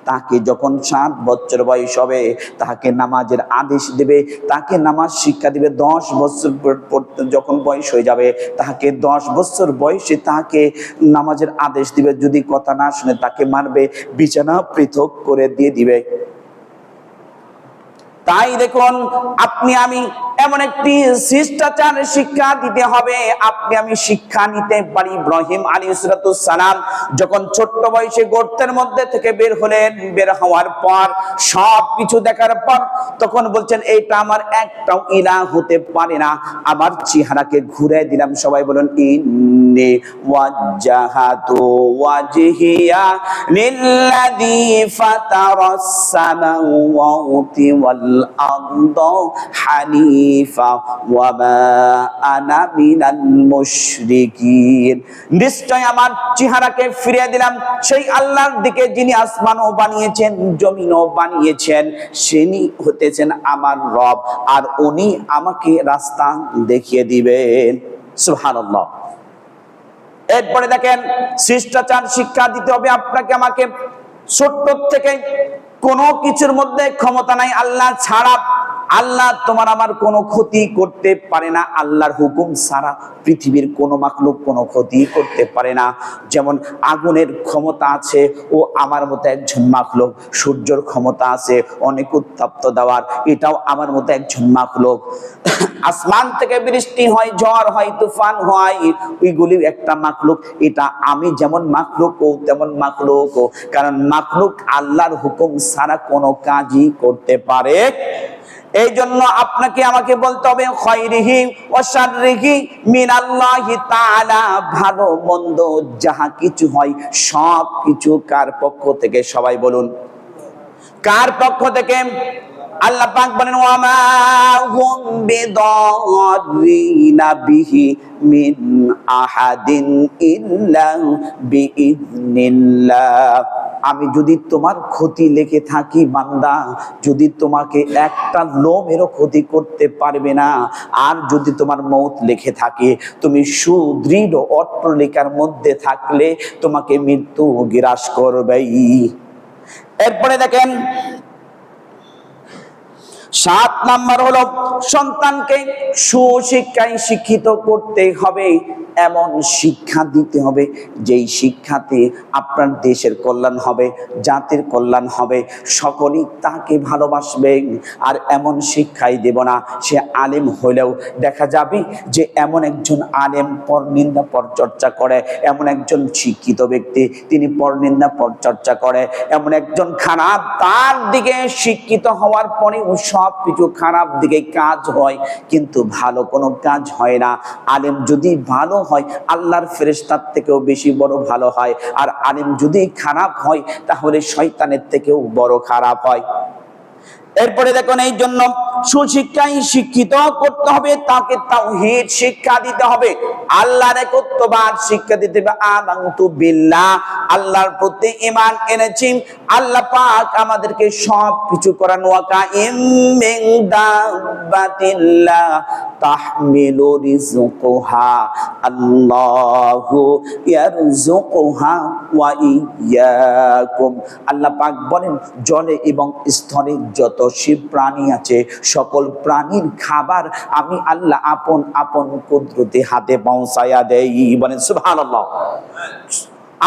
তাকে যখন 7 বছর বয়স হবে তাকে নামাজের আদেশ দিবে, তাকে নামাজ শিক্ষা দিবে। 10 বছর যখন বয়স হয়ে যাবে তাকে 10 বছর বয়সে তাকে নামাজের আদেশ দিবে। যদি কথা না শুনে তাকে মারবে, বিছানা পৃথক করে দিয়ে দিবে। তাই দেখুন আপনি আমি এমন একটি শিষ্টাচার শিক্ষা দিতে হবে। আপনি আমি শিক্ষা নিতে পারি। ইব্রাহিম আলাইহিস সালাম যখন ছোট্ট বয়সে গর্তের মধ্যে থেকে বের হলেন, বের হওয়ার পর সব কিছু দেখার পর তখন বলছেন এইটা আমার একটাও ইলাহ হতে পারে না, আমার চেহারাকে ঘুরে দিলাম। সবাই বলুন ইন্নী ওয়াজ্জাহাতু ওয়াজহিয়া লিল্লাযী ফাতারাস সামাওয়াতি ওয়াল আরদা হানিফা ওয়া মা আনা মিনাল মুশরিকিন। নিশ্চয় আমার চেহারাকে ফিরিয়ে দিলাম সেই আল্লাহর দিকে যিনি আসমানও বানিয়েছেন, জমিনও বানিয়েছেন। তিনি হতেছেন আমার রব, আর উনি আমাকে রাস্তা দেখিয়ে দিবেন। সুবহানাল্লাহ। এরপরে দেখেন শিষ্টাচার শিক্ষা দিতে হবে আপনাকে আমাকে। ছোট্ট থেকে কোনো কিছুর মধ্যে ক্ষমতা নাই আল্লাহ ছাড়া। আল্লাহ তোমার আমার কোনো ক্ষতি করতে পারে না। আল্লাহর হুকুম ছাড়া পৃথিবীর কোনো মাখলুক কোনো ক্ষতি করতে পারে না। যেমন আগুনের ক্ষমতা আছে, ও আমার মতো একজন মাখলুক। সূর্যের ক্ষমতা আছে অনেক উত্তপ্ত দেওয়ার, এটাও আমার মতো একজন মাখলুক। আসমান থেকে বৃষ্টি হয়, ঝড় হয়, তুফান হয়, ওইগুলি একটা মাখলুক। এটা আমি যেমন মাখলুক ও তেমন মাখলুক। কারণ মাখলুক আল্লাহর হুকুম ছাড়া কোনো কাজই করতে পারে। এই জন্য আপনাকে আমাকে বলতে হবে খায়রিহি ওয়া শাররিহি মিনাল্লাহি তাআলা। ভালো মন্দ যাহা কিছু হয় সব কিছু কার পক্ষ থেকে? সবাই বলুন কার পক্ষ থেকে? আল্লাহ পাক বলেন ওয়া মা হুম বিদারিনা বিহি মিন আহাদিন ইল্লা বিইذনিল্লাহ। আমি যদি তোমার ক্ষতি লেখে থাকি বান্দা, যদি তোমাকে একটা লোমেরও ক্ষতি করতে পারবে না। আর যদি তোমার মৌত লেখে থাকে, তুমি সুদৃঢ় অট্টলিকার মধ্যে থাকলে তোমাকে মৃত্যু গ্রাস করবেই। এরপরে দেখেন 7 নাম্বার হলো সন্তানকে সুশিক্ষায় শিক্ষিত করতে হবে। এমন শিক্ষা দিতে হবে যেই শিক্ষাতে আপনার দেশের কল্যাণ হবে, জাতির কল্যাণ হবে, সকলেই তাকে ভালোবাসবে। আর এমন শিক্ষাই দেব না সে আলেম হলেও দেখা যাবে যে এমন একজন আলেম পরনিন্দা পরচর্চা করে, এমন একজন শিক্ষিত ব্যক্তি তিনি পরনিন্দা পরচর্চা করে, এমন একজন খারাপ তার দিকে শিক্ষিত হওয়ার পরে সব কিছু খারাপ দিকে কাজ হয়, কিন্তু ভালো কোনো কাজ হয় না। আলেম যদি ভালো হয় আল্লাহর ফেরেশতার থেকেও বেশি বড় ভালো হয়, আর আলেম যদি খারাপ হয় তাহলে শয়তানের থেকেও বড় খারাপ হয়। এরপরে দেখুন, এই জন্য সুশিক্ষায় শিক্ষিত করতে হবে, তাকে তাওহীদ শিক্ষা দিতে হবে, আল্লাহর একত্ববাদ শিক্ষা দিতে হবে। আমানতু বিল্লাহ, আল্লাহর প্রতি ঈমান এনেছি, আল্লাহ পাক আমাদেরকে সব কিছু করান। ওয়া কাইম মিন দাব্বাতিল্লাহ তাহমিলু রিজকুহা আল্লাহু ইয়ারযুকুহা ওয়া ইয়্যাকুম। আল্লাহ পাক বলেন জলে এবং স্থলে যত জীব প্রাণী আছে সকল প্রাণীর খাবার আমি আল্লাহ আপন আপন কুদরতি হাতে পৌঁছায়া দেই। বলেন সুবহানাল্লাহ।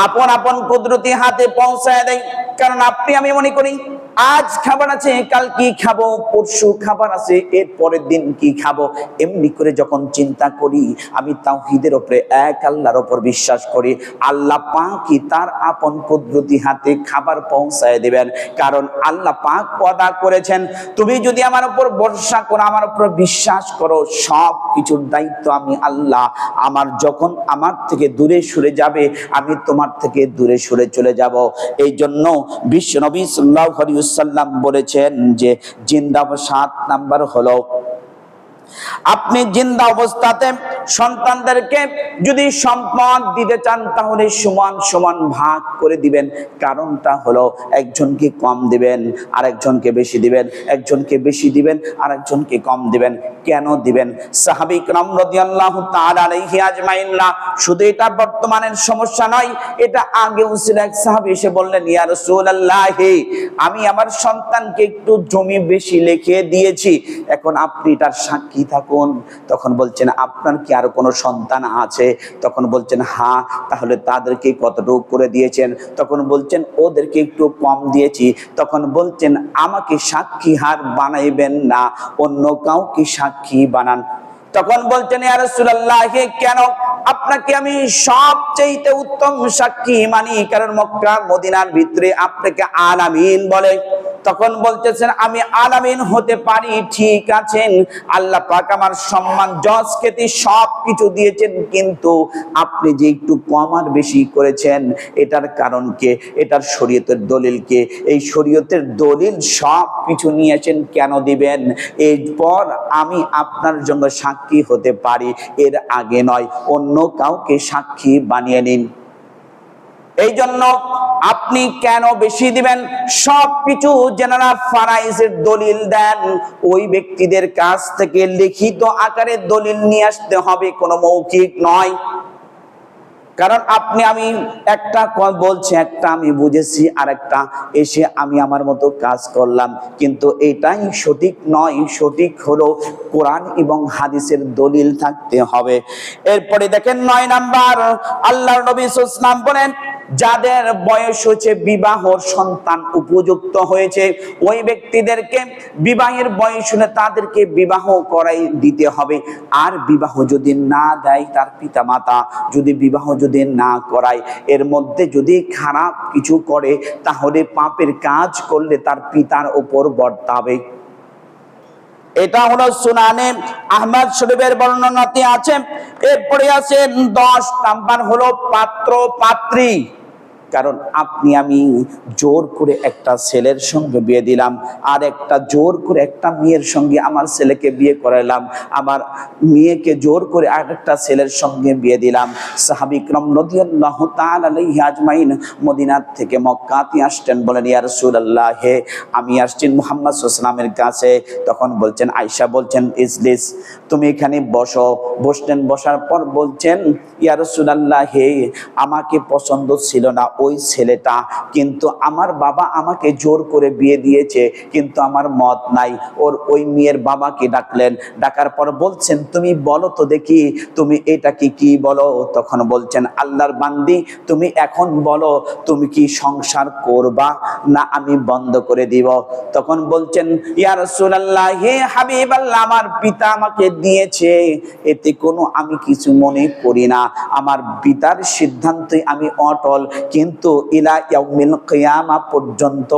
আপন আপন কুদরতি হাতে পৌঁছায়া দেই। কারণ আপনি আমি মনে করি আজ খাবার আছে, কাল কি খাবো, পরশু খাবার আছে, এর পরের দিন কি খাবো, এমনি করে যখন চিন্তা করি আমি তাওহীদের উপরে এক আল্লাহর উপর বিশ্বাস করি, আল্লাহ পাকই তার আপন কুদরতি হাতে খাবার পৌঁছায় দেবেন। কারণ আল্লাহ পাক ওয়াদা করেছেন তুমি যদি আমার উপর ভরসা করো, আমার উপর বিশ্বাস করো, সব কিছুর দায়িত্ব আমি আল্লাহ। আমার যখন আমার থেকে দূরে সরে যাবে আমি তোমার থেকে দূরে সরে চলে যাব। এই জন্য বিশ্ব নবী সাল্লাল্লাহু আলাইহি ওয়াসাল্লাম বলেছেন যে জিন্দা 7 নাম্বার হলো আপনি জিন্দা অবস্থাতে সন্তানদেরকে যদি সম্পদ দিতে চান তাহলে সমান সমান ভাগ করে দিবেন। কারণটা হলো একজনকে কম দিবেন আরেকজনকে বেশি দিবেন, একজনকে বেশি দিবেন আরেকজনকে কম দিবেন। কেন দিবেন? সাহাবী کرام রাদিয়াল্লাহু তাআলা আলাইহি আজমাইন না, শুধু এটা বর্তমানের সমস্যা নয়, এটা আগেও ছিল। এক সাহাবী এসে বললেন ইয়া রাসূলুল্লাহ, আমি আমার সন্তানকে একটু জমি বেশি লিখে দিয়েছি, এখন আপনি তার সাক্ষী থাকুন। তখন বলছেন আপনার কি আর কোনো সন্তান আছে? তখন বলছেন হ্যাঁ। তাহলে তাদেরকে কতটুকু করে দিয়েছেন? তখন বলছেন ওদেরকে একটু কম দিয়েছি। তখন বলছেন আমাকে সাক্ষী হার বানাইবেন না, অন্য কাউকে সাক্ষী বানান। তখন বলছেন ইয়া রাসূলুল্লাহ, কেন? আপনাকে আমি সবচেয়ে উত্তম সাক্ষী মানি, কারণ মক্কা মদিনার ভিতরে আপনাকে আলামিন বলে। তখন বলতেছেন আমি আলামিন হতে পারি, ঠিক আছেন, আল্লাহ পাক আমার সম্মান যশ খ্যাতি সব কিছু দিয়েছেন, কিন্তু আপনি যে একটু কম আর বেশি করেছেন এটার কারণ কে? এটার শরীয়তের দলিল কে? এই শরীয়তের দলিল সব কিছু নিয়েছেন, কেন দিবেন? এরপর আমি আপনার জন্য সাক্ষী হতে পারি, এর আগে নয়, অন্য কাউকে সাক্ষী বানিয়ে নিন। এই জন্য আপনি কেন বেশি দিবেন? সবকিছু যারা ফারাইজের দলিল দেন ওই ব্যক্তিদের কাছ থেকে লিখিত আকারে দলিল নিয়ে আসতে হবে, কোনো মৌখিক নয়। কারণ আপনি আমি একটা বলছি, একটা আমি বুঝেছি, আর একটা এসে আমি আমার মতো কাজ করলাম, কিন্তু এটাই সঠিক নয়। সঠিক হলো কোরআন এবং হাদিসের দলিল থাকতে হবে। এরপরে দেখেন 9 নাম্বার, আল্লাহর নবী সাল্লাল্লাহু আলাইহি ওয়াসাল্লাম বলেন যাদের বয়স হচ্ছে বিবাহর, সন্তান উপযুক্ত হয়েছে, ওই ব্যক্তিদেরকে বিবাহের বয়স হলে তাদেরকে বিবাহ করাই দিতে হবে। আর বিবাহ যদি না দেয় তার পিতা মাতা, যদি বিবাহ যদি না করায়, এর মধ্যে যদি খারাপ কিছু করে তাহলে পাপের কাজ করলে তার পিতার উপর বর্তাবে। এটা হলো সুনানে আহমদ শরীফের বর্ণনাতে আছে। এরপরে আছে 10 নাম্বার হলো পাত্র পাত্রী। কারণ আপনি আমি জোর করে একটা ছেলের সঙ্গে বিয়ে দিলাম, আর একটা জোর করে একটা মেয়ের সঙ্গে আমার ছেলেকে বিয়ে করাইলাম, আমার মেয়েকে জোর করে আরেকটা ছেলের সঙ্গে বিয়ে দিলাম। সাহাবী کرام রাদিয়াল্লাহু তাআলা আলাইহি আজমাইন মদিনা থেকে মক্কাতে আসতেন, বলেন ইয়া রাসূলুল্লাহ, আমি আসছি মুহাম্মদ সাল্লাল্লাহু আলাইহি ওয়াসাল্লামের কাছে। তখন বলছেন আয়েশা বলছেন ইজলিস, তুমি এখানে বসো। বসলেন, বসার পর বলছেন ইয়া রাসূলুল্লাহ, আমাকে পছন্দ ছিল না ওই ছেলেটা, কিন্তু আমার বাবা আমাকে জোর করে বিয়ে দিয়েছে, কিন্তু আমার মত নাই। ওর ওই মেয়ের বাবাকে ডাকলেন, ডাকার পর বলছেন, তুমি বলো তো দেখি তুমি এটা কি বলো। তখন বলছেন, আল্লাহর বান্দি তুমি এখন বলো তুমি কি সংসার করবা না আমি বন্ধ করে দিব। তখন বলছেন, ইয়া রাসূলুল্লাহ, হে হাবিবাল্লাহ, আমার পিতা আমাকে দিয়েছে, এতে কোনো আমি কিছু মনে করি না, আমার পিতার সিদ্ধান্তে আমি অটল, কিন্তু ইলা ইয়াউমিল কিয়ামা পর্যন্ত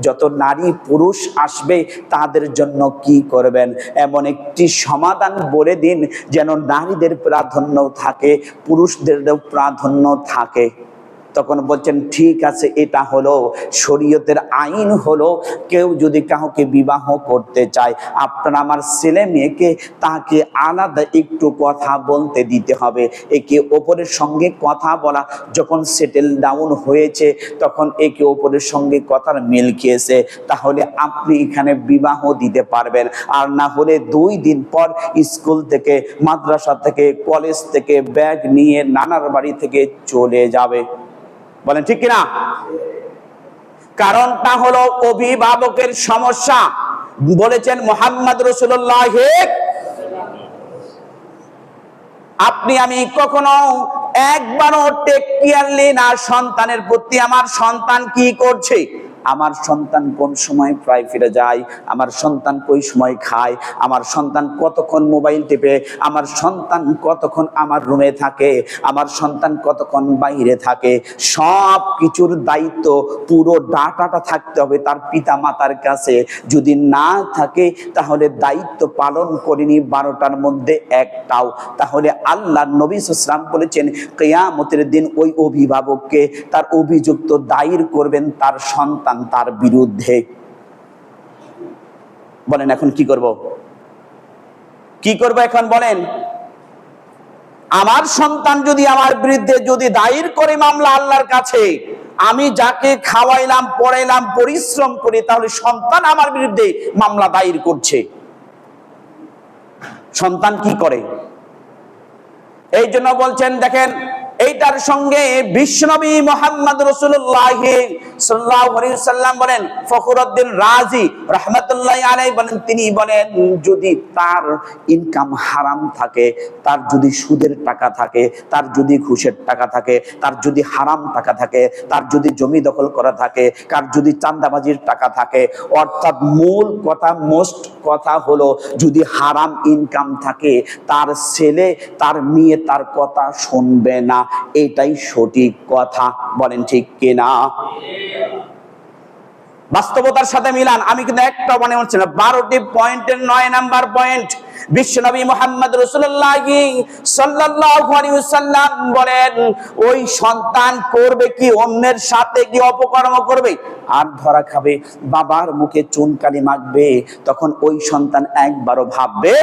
যত নারী পুরুষ আসবে তাদের জন্য কি করবেন, এমন একটি সমাধান বলে দিন যেন নারীদের প্রাধান্য থাকে, পুরুষদেরও প্রাধান্য থাকে। তখন বলছেন, ঠিক আছে, এটা হলো শরীয়তের আইন, হলো কেউ যদি কাউকে বিবাহ করতে চায়, আপনার আমার ছেলে মেয়েকে তাকে আলাদা একটু কথা বলতে দিতে হবে। একে অপরের সঙ্গে কথা বলা যখন সেটেল ডাউন হয়েছে, তখন একে অপরের সঙ্গে কথার মিল খেয়েছে, তাহলে আপনি এখানে বিবাহ দিতে পারবেন। আর না হলে 2 দিন পর স্কুল থেকে, মাদ্রাসা থেকে, কলেজ থেকে ব্যাগ নিয়ে নানার বাড়ি থেকে চলে যাবে। বলেন ঠিক কিনা? কারণটা হলো অভিভাবকের সমস্যা। বলেছেন মুহাম্মদ রাসূলুল্লাহ, আপনি আমি কখনো একবারও টেক কেয়ার নেই না সন্তানের প্রতি, আমার সন্তান কি করছে, আমার সন্তান কোন সময় প্রাইভেটে যায়, আমার সন্তান কোন সময় খায়, আমার সন্তান কতক্ষণ মোবাইল টিপে, আমার সন্তান কতক্ষণ আমার রুমে থাকে, আমার সন্তান কতক্ষণ বাইরে থাকে, সব কিছুর দায়িত্ব, পুরো ডাটাটা থাকতে হবে তার পিতা মাতার কাছে। যদি না থাকে তাহলে দায়িত্ব পালন করেনি 12টার মধ্যে একটাও, তাহলে আল্লাহ নবী সাল্লাল্লাহু আলাইহি ওয়াসাল্লাম বলেছেন, কিয়ামতের দিন ওই অভিভাবককে তার অভিযুক্ত দায়ের করবেন তার সন্তান তার বিরুদ্ধে। বলেন এখন কি করব? কি করব এখন বলেন? আমার সন্তান যদি আমার বিরুদ্ধে যদি দায়ের করে মামলা আল্লাহর কাছে, আমি যাকে খাওয়াইলাম পড়াইলাম পরিশ্রম করে, তাহলে সন্তান আমার বিরুদ্ধে মামলা দায়ের করছে, সন্তান কি করে? এই জন্য বলছেন, দেখেন এইটার সঙ্গে বিশ্বনবী মুহাম্মদ রাসূলুল্লাহ সাল্লাল্লাহু আলাইহি ওয়াসাল্লাম বলেন, ফখরুদ্দিন রাজি রাহমাতুল্লাহি আলাইহি বলেন, তিনি বলেন যদি তার ইনকাম হারাম থাকে, তার যদি সুদের টাকা থাকে, তার যদি ঘুষের টাকা থাকে, তার যদি হারাম টাকা থাকে, তার যদি জমি দখল করা থাকে, কার যদি চাঁদাবাজির টাকা থাকে, অর্থাৎ মূল কথা, মোস্ট কথা হলো যদি হারাম ইনকাম থাকে, তার ছেলে তার মেয়ে তার কথা শুনবে না, এটাই সঠিক কথা। বলেন ঠিক কিনা? বাস্তবতার সাথে মিলান। আমি কিন্তু একটা মনে হচ্ছে না, 12টি পয়েন্টের 9 নাম্বার পয়েন্ট, বিশ্বনবী মুহাম্মদ রাসূলুল্লাহ সাল্লাল্লাহু আলাইহি ওয়াসাল্লাম বলেন, ওই সন্তান করবে কি, অন্যের সাথে কি অপকর্ম করবে আর ধরা খাবে, বাবার মুখে চুনকালি মাখবে, তখন ওই সন্তান একবারও ভাববে।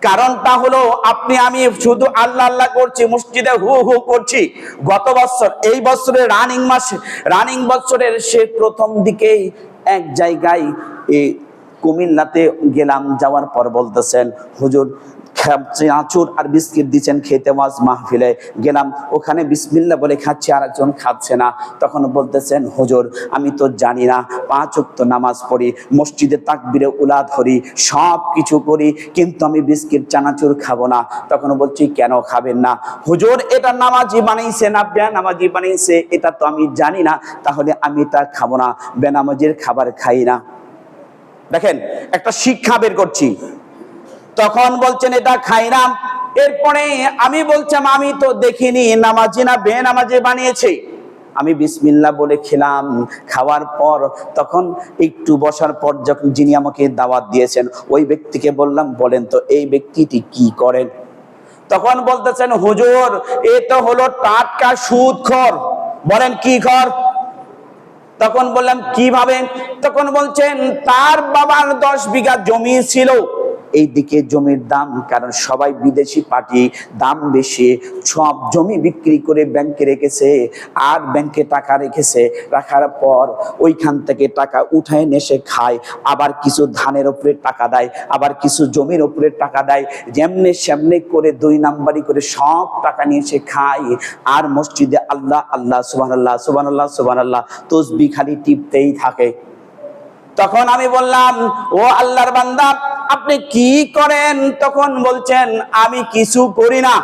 কারণটা হলো আপনি আমি শুধু আল্লাহ আল্লাহ করছি, মসজিদে হু হু করছি। গত বছর, এই বছরের রানিং বছরের সে প্রথম দিকে এক জায়গায় কুমিল্লাতে গেলাম, যাওয়ার পর বলতেছেন, হুজুর চানাচুর আর বিস্কিট দিচ্ছেন খেতে, ওয়াজ মাহফিলে গেলাম, ওখানে বিসমিল্লাহ বলে খাচ্ছি, আর একজন খাচ্ছে না। তখন বলতেছেন, হুজুর আমি তো জানি না, 5 ওয়াক্ত নামাজ পড়ি, মসজিদে তাকবীরে উলা ধরি, সব কিছু করি, কিন্তু আমি বিস্কিট চানাচুর খাবো না। তখন বলছি, কেন খাবেন না? হুজুর এটা নামাজি বানাইছে না বেনামাজি বানাইছে এটা তো আমি জানি না, তাহলে আমি এটা খাবো না, বেনামাজির খাবার খাই না। দেখেন একটা শিক্ষা বের করছি। তখন বলছেন এটা খাই না। এরপরে আমি বলছিলাম, আমি তো দেখিনি নামাজি না বেনামাজি বানিয়েছে। আমি বিসমিল্লাহ বলে খেলাম। খাওয়ার পর তখন একটু বসার পর যখন যিনি আমাকে দাওয়াত দিয়েছেন ওই ব্যক্তিকে বললাম, বলেন তো এই ব্যক্তিটি কি করেন? তখন বলতেছেন, হুজুর এ তো হলো টাটকা সুদখোর। বলেন কি খোর? তখন বললাম কিভাবে? তখন বলছেন, তার বাবার 10 বিঘা জমি ছিল, এইদিকে জমির দাম, কারণ সবাই বিদেশি পার্টি, দাম বেশি, সব জমি বিক্রি করে ব্যাংকে রেখেছে, আর ব্যাংকে টাকা রেখেছে, রাখার পর ওইখান থেকে টাকা উঠায় নেশে খায়, আবার কিছু ধানের উপরে টাকা দেয়, আবার কিছু জমির উপরে টাকা দেয়, যেমনে সেমনে করে 2 নাম্বারি করে সব টাকা নিয়ে সে খায়, আর মসজিদে আল্লাহ আল্লাহ সুবহানাল্লাহ সুবহানাল্লাহ সুবহানাল্লাহ তসবিহ খালি টিপতেই থাকে। তখন আমি বললাম, ও আল্লাহর বান্দা, আপনি কি করেন? তখন বলছেন, আমি কিছু করি না,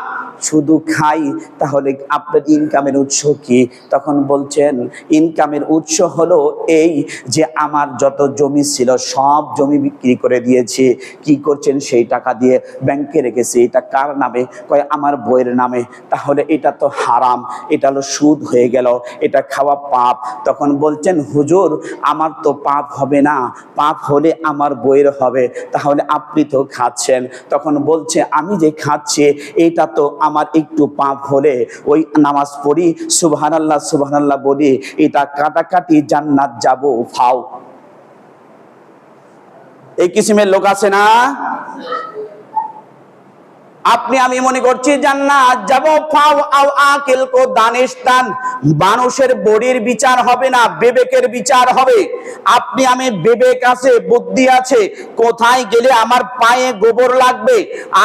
শুধু খাই। তাহলে আপনার ইনকামের উৎস কি? তখন বলছেন, ইনকামের উৎস হলো এই যে আমার যত জমি ছিল সব জমি বিক্রি করে দিয়েছি। কি করছেন? সেই টাকা দিয়ে ব্যাংকে রেখেছি। এটা কার নামে? কয় আমার বইয়ের নামে। তাহলে এটা তো হারাম, এটা হলো সুদ হয়ে গেল, এটা খাওয়া পাপ। তখন বলছেন, হুজুর আমার তো পাপ হবে না, পাপ হলে আমার বইয়ের হবে, তাহলে আপনি তো খাচ্ছেন। তখন বলছে, আমি যে খাচ্ছি এটা তো আমার একটু পাপ হলে ওই নামাজ পড়ি, সুবহানাল্লাহ সুবহানাল্লাহ বলি, এটা কাটাকাটি জান্নাত যাব ফাও। এই কিসিমের লোক আছে না? আপনি আমি মনে করছি জান্নাত যাব ফাও আও আকিল কো দানিশতান। মানুষের বডির বিচার হবে না, বিবেকের বিচার হবে। আপনি আমি বিবেক আছে, বুদ্ধি আছে, কোথায় গেলে আমার পায়ে গোবর লাগবে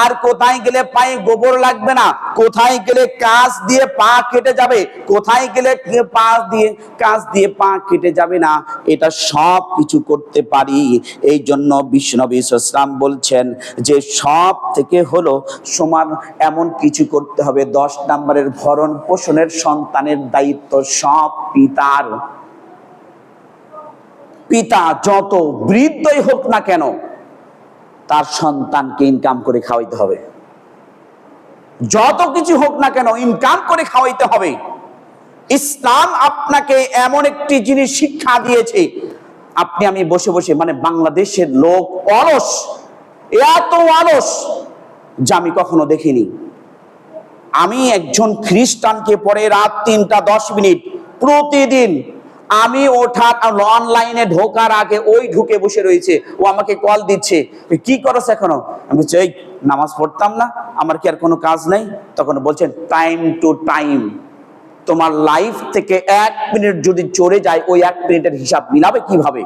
আর কোথায় গেলে পায়ে গোবর লাগবে না, কোথায় গেলে কাঁচ দিয়ে পা কেটে যাবে, কোথায় গেলে কাঁচ দিয়ে পা কেটে যাবে না, এটা সব কিছু করতে পারি। এই জন্য বিশ্বনবী সাল্লাল্লাহু আলাইহি ওয়াসাল্লাম বলছেন যে সব থেকে হলো সমান এমন কিছু করতে হবে। 10 নম্বরের ভরণ পোষণের সন্তানের দায়িত্ব সব পিতার। পিতা যত বৃদ্ধই হোক না কেন তার সন্তানকে ইনকাম করে খাওয়াইতে হবে। যত কিছু হোক না কেন ইনকাম করে খাওয়াইতে হবে। ইসলাম আপনাকে এমন একটি জিনিস শিক্ষা দিয়েছে, আপনি আমি বসে বসে, মানে বাংলাদেশের লোক অলস, এত অলস যা আমি কখনো দেখিনি। আমি একজন খ্রিস্টানকে পরে রাত 3টা 10 মিনিট প্রতিদিন, আমি ওঠার অনলাইনে ঢোকার আগে ওই ঢুকে বসে রয়েছে, ও আমাকে কল দিচ্ছে, কি করছ এখনো? আমি বলছি, এই নামাজ পড়তাম না, আমার কি আর কোনো কাজ নাই? তখন বলছেন, টাইম টু টাইম। তোমার লাইফ থেকে 1 মিনিট যদি চলে যায়, ওই 1 মিনিটের হিসাব মিলাবে কিভাবে?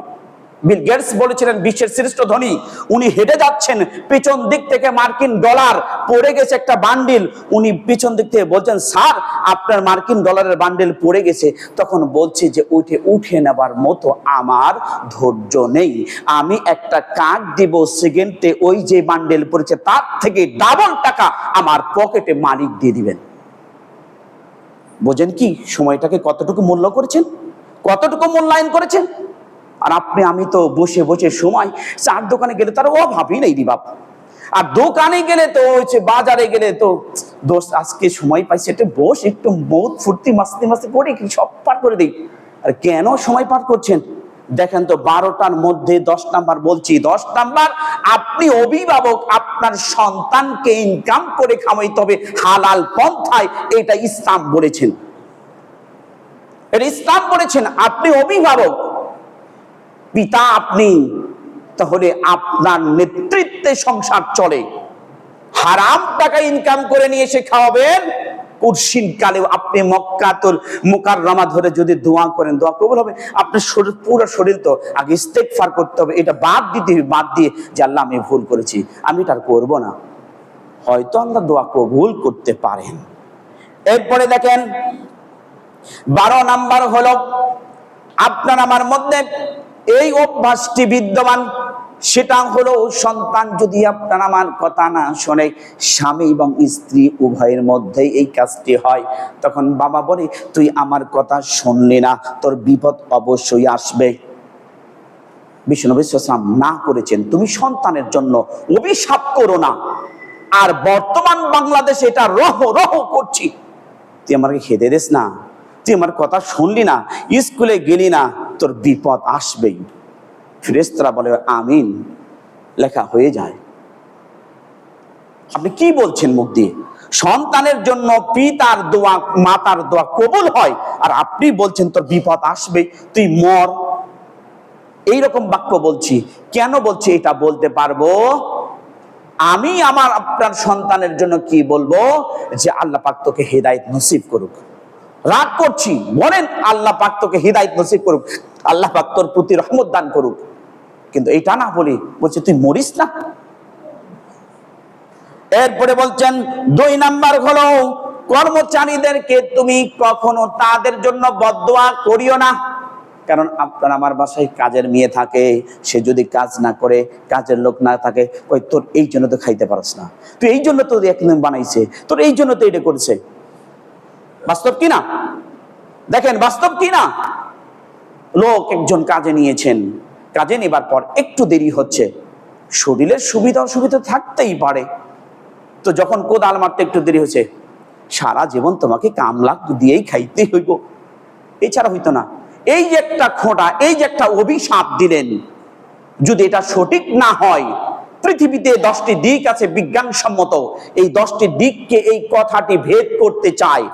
বিল গেটস বলেছিলেন, বিশ্বের শ্রেষ্ঠ ধনী, উনি হেঁটে যাচ্ছেন, পেছন দিক থেকে মার্কিন ডলার পড়ে গেছে একটা বান্ডিল, উনি পেছন দিক থেকে বলছেন, স্যার আপনার মার্কিন ডলারের বান্ডিল পড়ে গেছে। তখন বলছে যে উঠে নেবার মতো আমার ধৈর্য নেই, আমি একটা কার্ড দিব সেকেন্ডে, ওই যে বান্ডিল পড়েছে তার থেকে ডাবল টাকা আমার পকেটে মালিক দিয়ে দিবেন। বোঝেন কি সময়টাকে কতটুকু মূল্য করেছেন, কতটুকু মূল্যায়ন করেছেন? আর আপনি আমি তো বসে বসে সময়, চার দোকানে গেলে তার অভাবই নেই রে বাপ, আর দোকানে গেলে তো হচ্ছে, বাজারে গেলে তো দোস্ত আজকে সময় পাইছে, একটু বস, একটু বহুত ফুর্তি মাস্তি মাস্তি করে সব পার করে দিই। আর কেন সময় পার করছেন? দেখেন তো 12টার মধ্যে 10 নাম্বার বলছি, 10 নাম্বার আপনি অভিভাবক, আপনার সন্তানকে ইনকাম করে খাওয়াইতে হবে হালাল পন্থায়, এটা ইসলাম বলেছেন, এটা ইসলাম বলেছেন। আপনি অভিভাবক, পিতা আপনি, তাহলে আপনার নেতৃত্বে সংসার চলে। হারাম টাকা ইনকাম করে নিয়ে এসে খাওয়াবেন, কুরসিন কালেও আপনি মক্কাতুল মুকাররমা ধরে যদি দোয়া করেন, দোয়া কবুল হবে। আপনার শরীর, পুরো শরীর তো আগে ইস্তেগফার করতে হবে, এটা বাদ দিতে হবে, বাদ দিয়ে যে আল্লাহ আমি ভুল করেছি, আমি এটা আর করবো না, হয়তো আল্লাহ দোয়া কবুল করতে পারেন। এরপরে দেখেন 12 নাম্বার হলো আপনার আমার মধ্যে এই অভ্যাসটি বিদ্যমান, সেটা হলো সন্তান যদি আপনার আমার কথা না শোনে, স্বামী এবং স্ত্রী উভয়ের মধ্যেই এই কাজটি হয়, তখন বাবা বলে, তুই আমার কথা শুনলি না, তোর বিপদ অবশ্যই আসবে। বিশ্বনবী সাল্লাল্লাহু আলাইহি ওয়াসাল্লাম না করেছেন, তুমি সন্তানের জন্য অভিশাপ করো না। আর বর্তমান বাংলাদেশে এটা রহ রহ করছি, তুই আমাকে খেতে দিস না, তুই আমার কথা শুনলি না, স্কুলে গেলি না, তোর বিপদ আসবেই। ফেরেশতারা বলে আমিন, লেখা হয়ে যায়। আপনি কি বলছেন মুখ দিয়ে? সন্তানের জন্য পিতার দোয়া, মাতার দোয়া কবুল হয়, আর আপনি বলছেন তোর বিপদ আসবে, তুই মর। এইরকম বাক্য বলছি, কেন বলছি এটা বলতে পারবো, আমি আমার আপনার সন্তানের জন্য কি বলবো? যে আল্লাহ পাক তোকে হেদায়েত নসিব করুক। রাগ করছি, বলেন আল্লাহ পাক তোকে হেদায়েত নসিব করুক, আল্লাহ পাক তোর প্রতি রহমত দান করুক। কিন্তু এটা না বলি, বলছে তুই মরিস না। এরপরে বলছেন 2 নাম্বার হলো, কর্মচারীদেরকে তুমি কখনো তাদের জন্য বদদোয়া করিও না। কারণ আপনার আমার বাসায় কাজের মেয়ে থাকে, সে যদি কাজ না করে, কাজের লোক না থাকে, ওই তোর এই জন্য তো খাইতে পারস না, তুই এই জন্য তো একদিন বানাইছে, তোর এই জন্য তো এটা করেছে। বাস্তব কি না? দেখেন বাস্তব কি না? লোক একজন কাজে নিয়েছেন, কাজে নেবার পর একটু দেরি হচ্ছে, শরীরের সুবিধা অসুবিধা থাকতেই পারে, তো যখন কোদাল মারতে একটু দেরি হয়েছে, সারা জীবন তোমাকে কামলা দিয়েই খাইতে হইব, এছাড়া হইতো না। এই যে একটা খোঁটা, এই যে একটা অভিশাপ দিলেন, যদি এটা সঠিক না হয়, পৃথিবীতে 10টি দিক আছে বিজ্ঞানসম্মত, এই 10টি দিককে এই কথাটি ভেদ করতে চায়।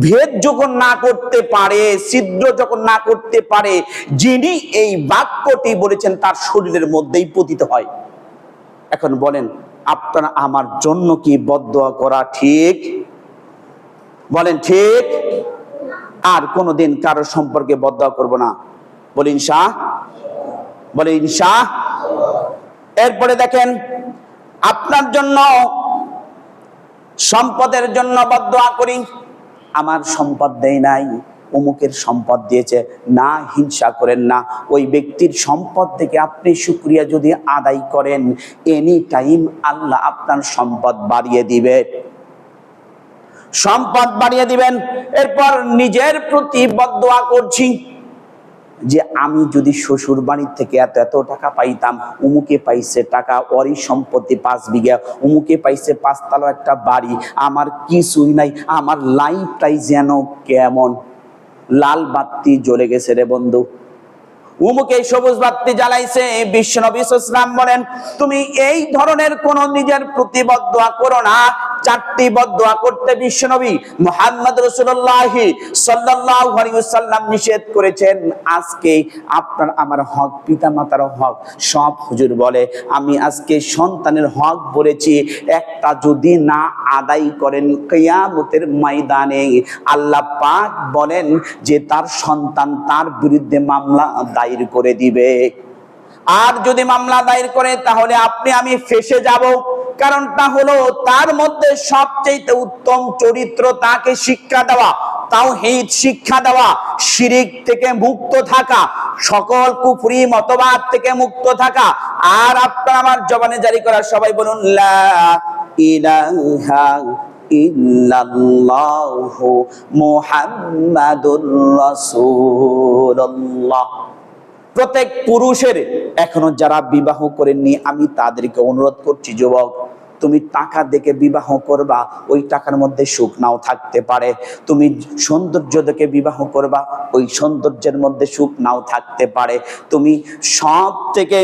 ভেদ যখন না করতে পারে, ছিদ্র যখন না করতে পারে, যিনি এই বাক্যটি বলেছেন তার শরীরের মধ্যেই পতিত হয়। এখন বলেন আপনারা আমার জন্য কি বদদোয়া করা ঠিক? বলেন ঠিক? আর কোনোদিন কারো সম্পর্কে বদদোয়া করব না, বলে ইনশাআল্লাহ, বলে ইনশাআল্লাহ। এরপরে দেখেন, আপনার জন্য সম্পদের জন্য বদদোয়া করি, আমার সম্পদ দেয় নাই, অমুকের সম্পদ দিয়েছে, না হিংসা করেন না। ওই ব্যক্তির সম্পদ থেকে আপনি শুকরিয়া যদি আদায় করেন, এনি টাইম আল্লাহ আপনার সম্পদ বাড়িয়ে দিবে, সম্পদ বাড়িয়ে দিবেন। এরপর নিজের প্রতি বদদোয়া করছি যে আমি যদি শ্বশুর বাড়ির থেকে এত এত টাকা পাইতাম, অমুকে পাইছে টাকা, ওরই সম্পত্তি 5 বিঘা, অমুকে পাইছে 5 তলা একটা বাড়ি, আমার কিছুই নাই, আমার লাইফটাই যেন কেমন লাল বাতি জ্বলে গেছে রে বন্ধু। উমুকে সবুজ বাতি জ্বালাইছে। বিশ্বনবী সাল্লাল্লাহু আলাইহি ওয়াসাল্লাম বলেন, তুমি এই ধরনের কোন নিজের প্রতি বদদোয়া করো না। 4টি বদদোয়া করতে বিশ্বনবী মুহাম্মদ রাসূলুল্লাহ সাল্লাল্লাহু আলাইহি ওয়াসাল্লাম নিষেধ করেছেন। আজকে আপনার আমার হক, পিতা মাতার হক সব হুজুর বলে, আমি আজকে সন্তানের হক বলেছি, একটা যদি না আদায় করেন, কিয়ামতের ময়দানে আল্লাহ পাক বলেন যে তার সন্তান তার বিরুদ্ধে মামলা দায়ের করে দিবে। আর যদি মামলা দায়ের করে তাহলে আপনি আমি ফেঁসে যাব। কারণটা হলো তার মধ্যে সবচেয়ে উত্তম চরিত্র, তাকে শিক্ষা দেওয়া, তাওহীদ শিক্ষা দেওয়া, শিরিক থেকে মুক্ত থাকা, সকল কুফরি মতবাদ থেকে মুক্ত থাকা। আর আপনার আমার জবানে জারি করা, সবাই বলুন লা ইলাহা ইল্লাল্লাহু মুহাম্মাদুর রাসূলুল্লাহ। প্রত্যেক পুরুষের, এখনো যারা বিবাহ করেননি, আমি তাদেরকে অনুরোধ করছি, যুবক তুমি টাকা দেখে বিবাহ করবা, ওই টাকার মধ্যে সুখ নাও থাকতে পারে। তুমি সৌন্দর্য দেখে বিবাহ করবা, ওই সৌন্দর্যের মধ্যে সুখ নাও থাকতে পারে। তুমি সব থেকে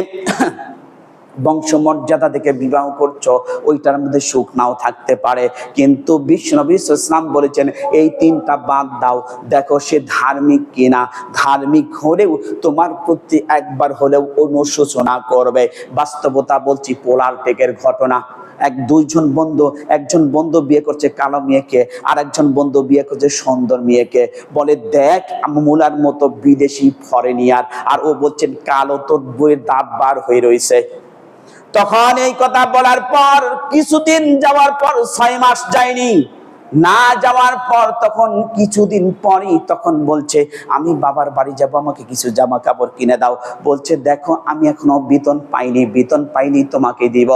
বংশমর্যাদা দেখে বিবাহ করছো, ওইটার মধ্যে সুখ নাও থাকতে পারে। কিন্তু বিশ্বনবী সাল্লাল্লাহু আলাইহি ওয়াসাল্লাম বলেছেন এই 3টা বাদ দাও, দেখো সে ধার্মিক কিনা। ধার্মিক হলেও তোমার প্রতি একবার হলেও অনুশোচনা করবে। বাস্তবতা বলছি, পোলার টেকের ঘটনা। দুইজন বন্ধু, একজন বন্ধু বিয়ে করছে কালো মেয়েকে, আর একজন বন্ধু বিয়ে করছে সুন্দর মেয়েকে। বলে দেখ মুলার মতো বিদেশি ফরেনিয়ার, আর ও বলছেন কালো, তোর বইয়ের দাঁত বার হয়ে রয়েছে। তখন এই কথা বলার পর কিছুদিন যাওয়ার পর, 6 মাস যায়নি, না যাওয়ার পর তখন কিছুদিন পরই তখন বলছে আমি বাবার বাড়ি যাব, আমাকে কিছু জামা কাপড় কিনে দাও। বলছে দেখো আমি এখনো বেতন পাইনি, তোমাকে দিব।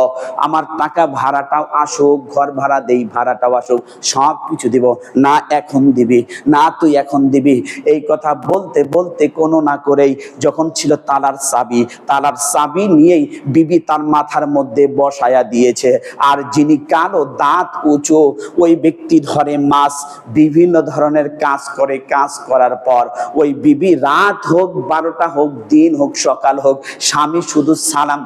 আমার টাকা ভাড়াটাও আসুক, ঘর ভাড়া দেই, ভাড়াটাও আসুক, সব কিছু দিব। না এখন দিবি না, তুই এখন দিবি। এই কথা বলতে বলতে কোনো না করেই যখন ছিল তালার চাবি নিয়েই বিবি তার মাথার মধ্যে বসায়া দিয়েছে। আর যিনি কালো, দাঁত উঁচু, ওই ব্যক্তি ধরে মাছ, বিভিন্ন ধরনের কাজ করে। কাজ করার পর ওই বিবি রাত হোক, 12টা হোক, দিন হোক, সকাল হোক, স্বামী শুধু সালাম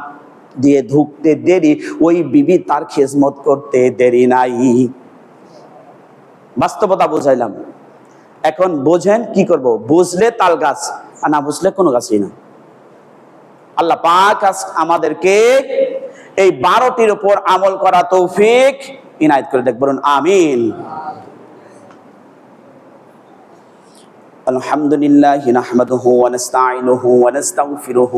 দিয়ে ঢুকতে দেরি, ওই বিবি তার খেজমত করতে দেরি নাই। বাস্তবতা বুঝাইলাম। এখন বোঝেন কি করব? বুঝলে তাল গাছ, আর না বুঝলে কোনো গাছই না। আল্লাহ পাক আমাদেরকে এই 12টির উপর আমল করা তৌফিক ইনায়েত করে দেখ, বলুন আমিন। আলহামদুলিল্লাহি নাহমাদুহু ওয়া নাস্তাঈনুহু ওয়া নাস্তাগফিরুহু